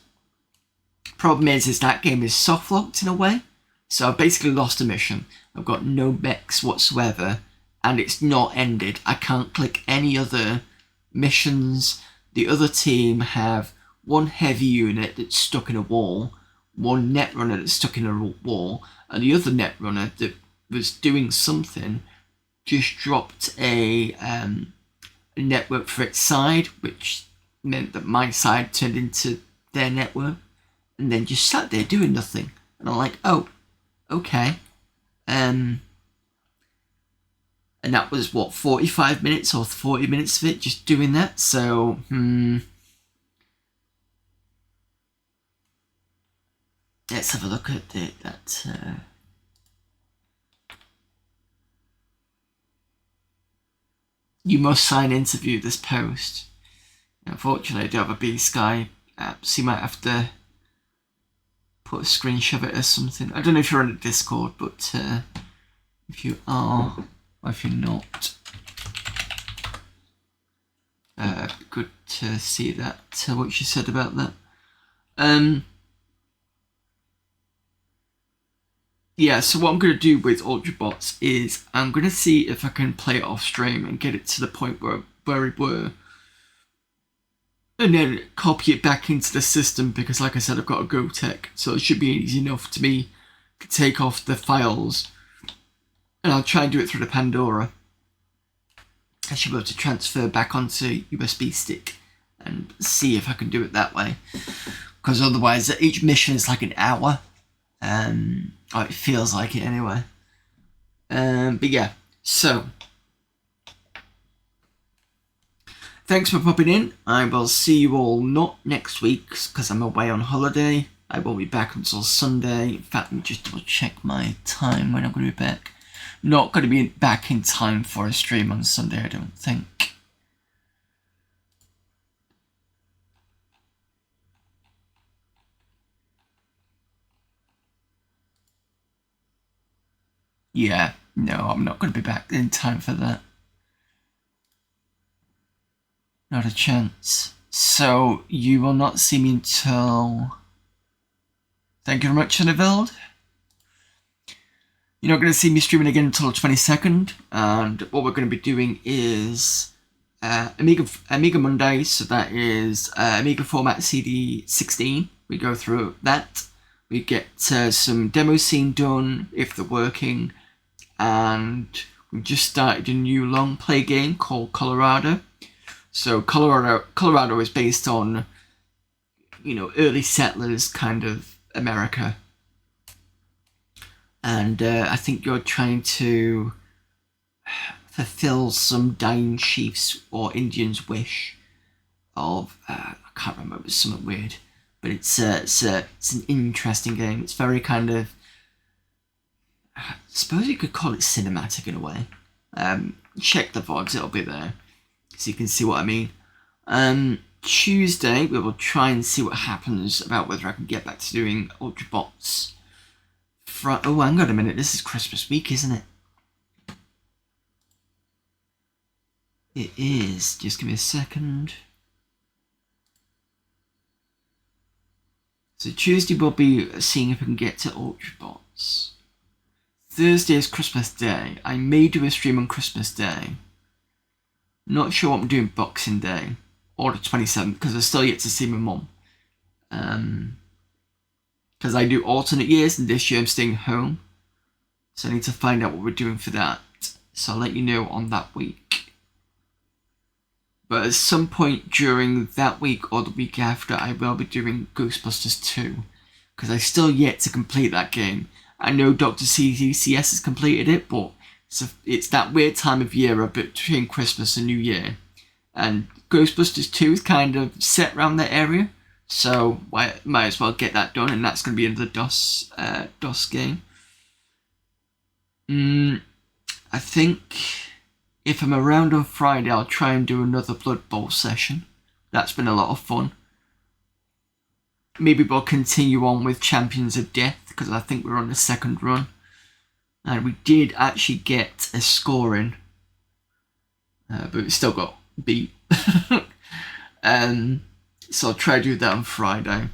Problem is that game is soft-locked in a way. So I've basically lost a mission. I've got no mechs whatsoever, and it's not ended. I can't click any other missions. The other team have one heavy unit that's stuck in a wall, one netrunner that's stuck in a wall, and the other netrunner that was doing something just dropped a network for its side, which meant that my side turned into their network, and then just sat there doing nothing. And I'm like, oh, okay. And that was, what, 45 minutes or 40 minutes of it just doing that, so, let's have a look at that, you must sign in to view this post. Unfortunately, I do have a B-Sky app, so you might have to put a screenshot of it or something. I don't know if you're on a Discord, but if you are, or if you're not, good to see that, what you said about that. Yeah, so what I'm going to do with Ultrabots is I'm going to see if I can play it off stream and get it to the point where we were, and then copy it back into the system, because like I said, I've got a GoTech, so it should be easy enough to me to take off the files, and I'll try and do it through the Pandora. I should be able to transfer back onto USB stick and see if I can do it that way, because otherwise each mission is like an hour. Or it feels like it anyway. But yeah, so thanks for popping in. I will see you all not next week, because I'm away on holiday. I won't be back until Sunday. In fact, let me just double check my time when I'm going to be back. Not going to be back in time for a stream on Sunday, I don't think. Yeah, no, I'm not going to be back in time for that. Not a chance. So, you will not see me until... Thank you very much, Xenobots. You're not going to see me streaming again until the 22nd, and what we're going to be doing is Amiga Monday, so that is Amiga format CD 16. We go through that. We get some demo scene done, if they're working, and we just started a new long play game called Colorado. So Colorado is based on, you know, early settlers kind of America. And I think you're trying to fulfill some dying chief's or Indian's wish of, I can't remember, it was something weird. But it's an interesting game. It's very kind of, I suppose you could call it cinematic in a way. Check the vlogs, it'll be there, so you can see what I mean. Tuesday, we will try and see what happens about whether I can get back to doing Ultrabots. Oh, hang on a minute, this is Christmas week, isn't it? It is. Just give me a second. So Tuesday we'll be seeing if we can get to Ultrabots. Thursday is Christmas Day. I may do a stream on Christmas Day. Not sure what I'm doing Boxing Day. Or the 27th, because I'm still yet to see my mum. Because I do alternate years, and this year I'm staying home. So I need to find out what we're doing for that. So I'll let you know on that week. But at some point during that week or the week after, I will be doing Ghostbusters 2. Because I still yet to complete that game. I know Dr. CCS has completed it, but it's that weird time of year between Christmas and New Year. And Ghostbusters 2 is kind of set around that area. So I might as well get that done, and that's going to be another DOS game. I think if I'm around on Friday, I'll try and do another Blood Bowl session. That's been a lot of fun. Maybe we'll continue on with Champions of Death, because I think we're on the second run. And we did actually get a score in. But we still got beat. So I'll try to do that on Friday.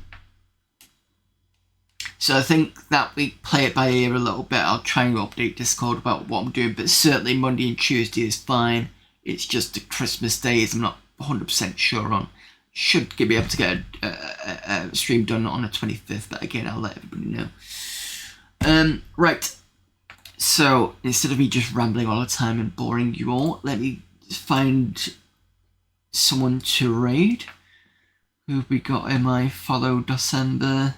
So I think that week, play it by ear a little bit. I'll try and update Discord about what I'm doing, but certainly Monday and Tuesday is fine. It's just the Christmas days I'm not 100% sure on. Should be able to get a stream done on the 25th, but again, I'll let everybody know. Right. So instead of me just rambling all the time and boring you all, let me find someone to raid. Who have we got in my follow DOSember?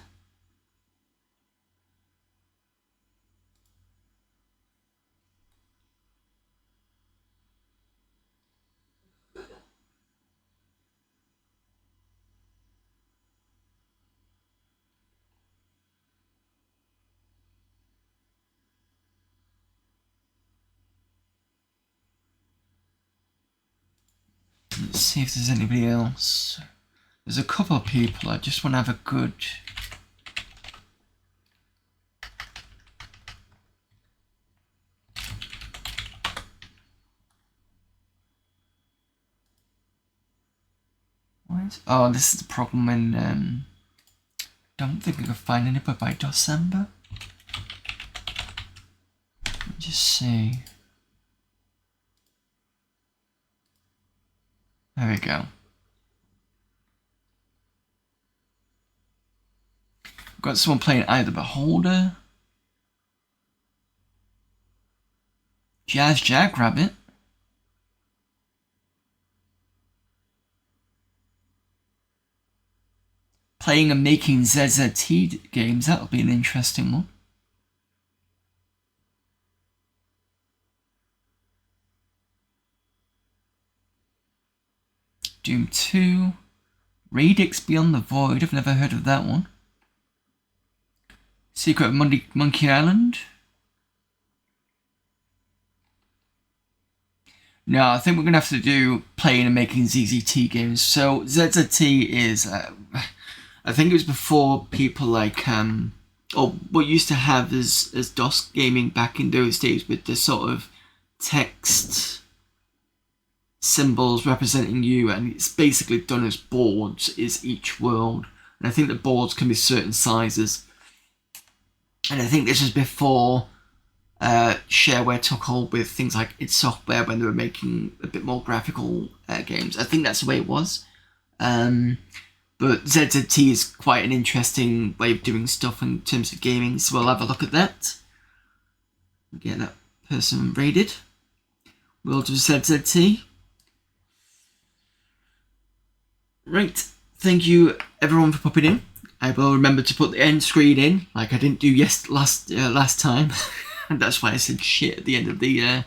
Let's see if there's anybody else. There's a couple of people. I just want to have a good... Oh, this is the problem when... don't think I can find anybody by DOSember. Let me just see. There we go. Got someone playing Eye of the Beholder. Jazz Jackrabbit. Playing and making ZZT games, that'll be an interesting one. Doom 2. Radix Beyond the Void, I've never heard of that one. Secret of Monkey Island. No, I think we're going to have to do playing and making ZZT games. So ZZT is, I think it was before people like or what used to have as DOS gaming back in those days, with the sort of text symbols representing you, and it's basically done as boards is each world. And I think the boards can be certain sizes. And I think this was before shareware took hold with things like id Software when they were making a bit more graphical games. I think that's the way it was. But ZZT is quite an interesting way of doing stuff in terms of gaming, so we'll have a look at that. Get that person raided. We'll do ZZT. Right, thank you everyone for popping in. I will remember to put the end screen in, like I didn't do last time, and that's why I said shit at the end of the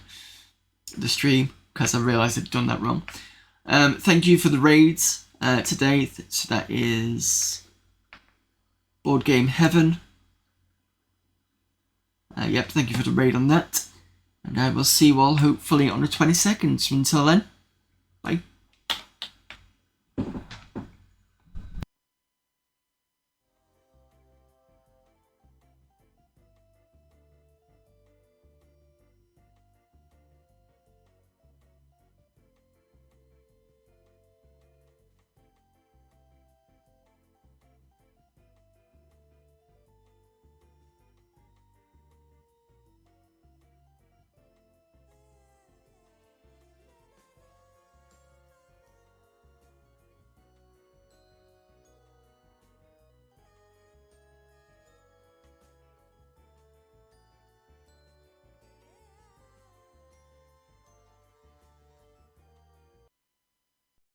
stream, because I realised I'd done that wrong. Thank you for the raids today. So that is Board Game Heaven. Yep, thank you for the raid on that, and I will see you all hopefully on the 22nd. So until then,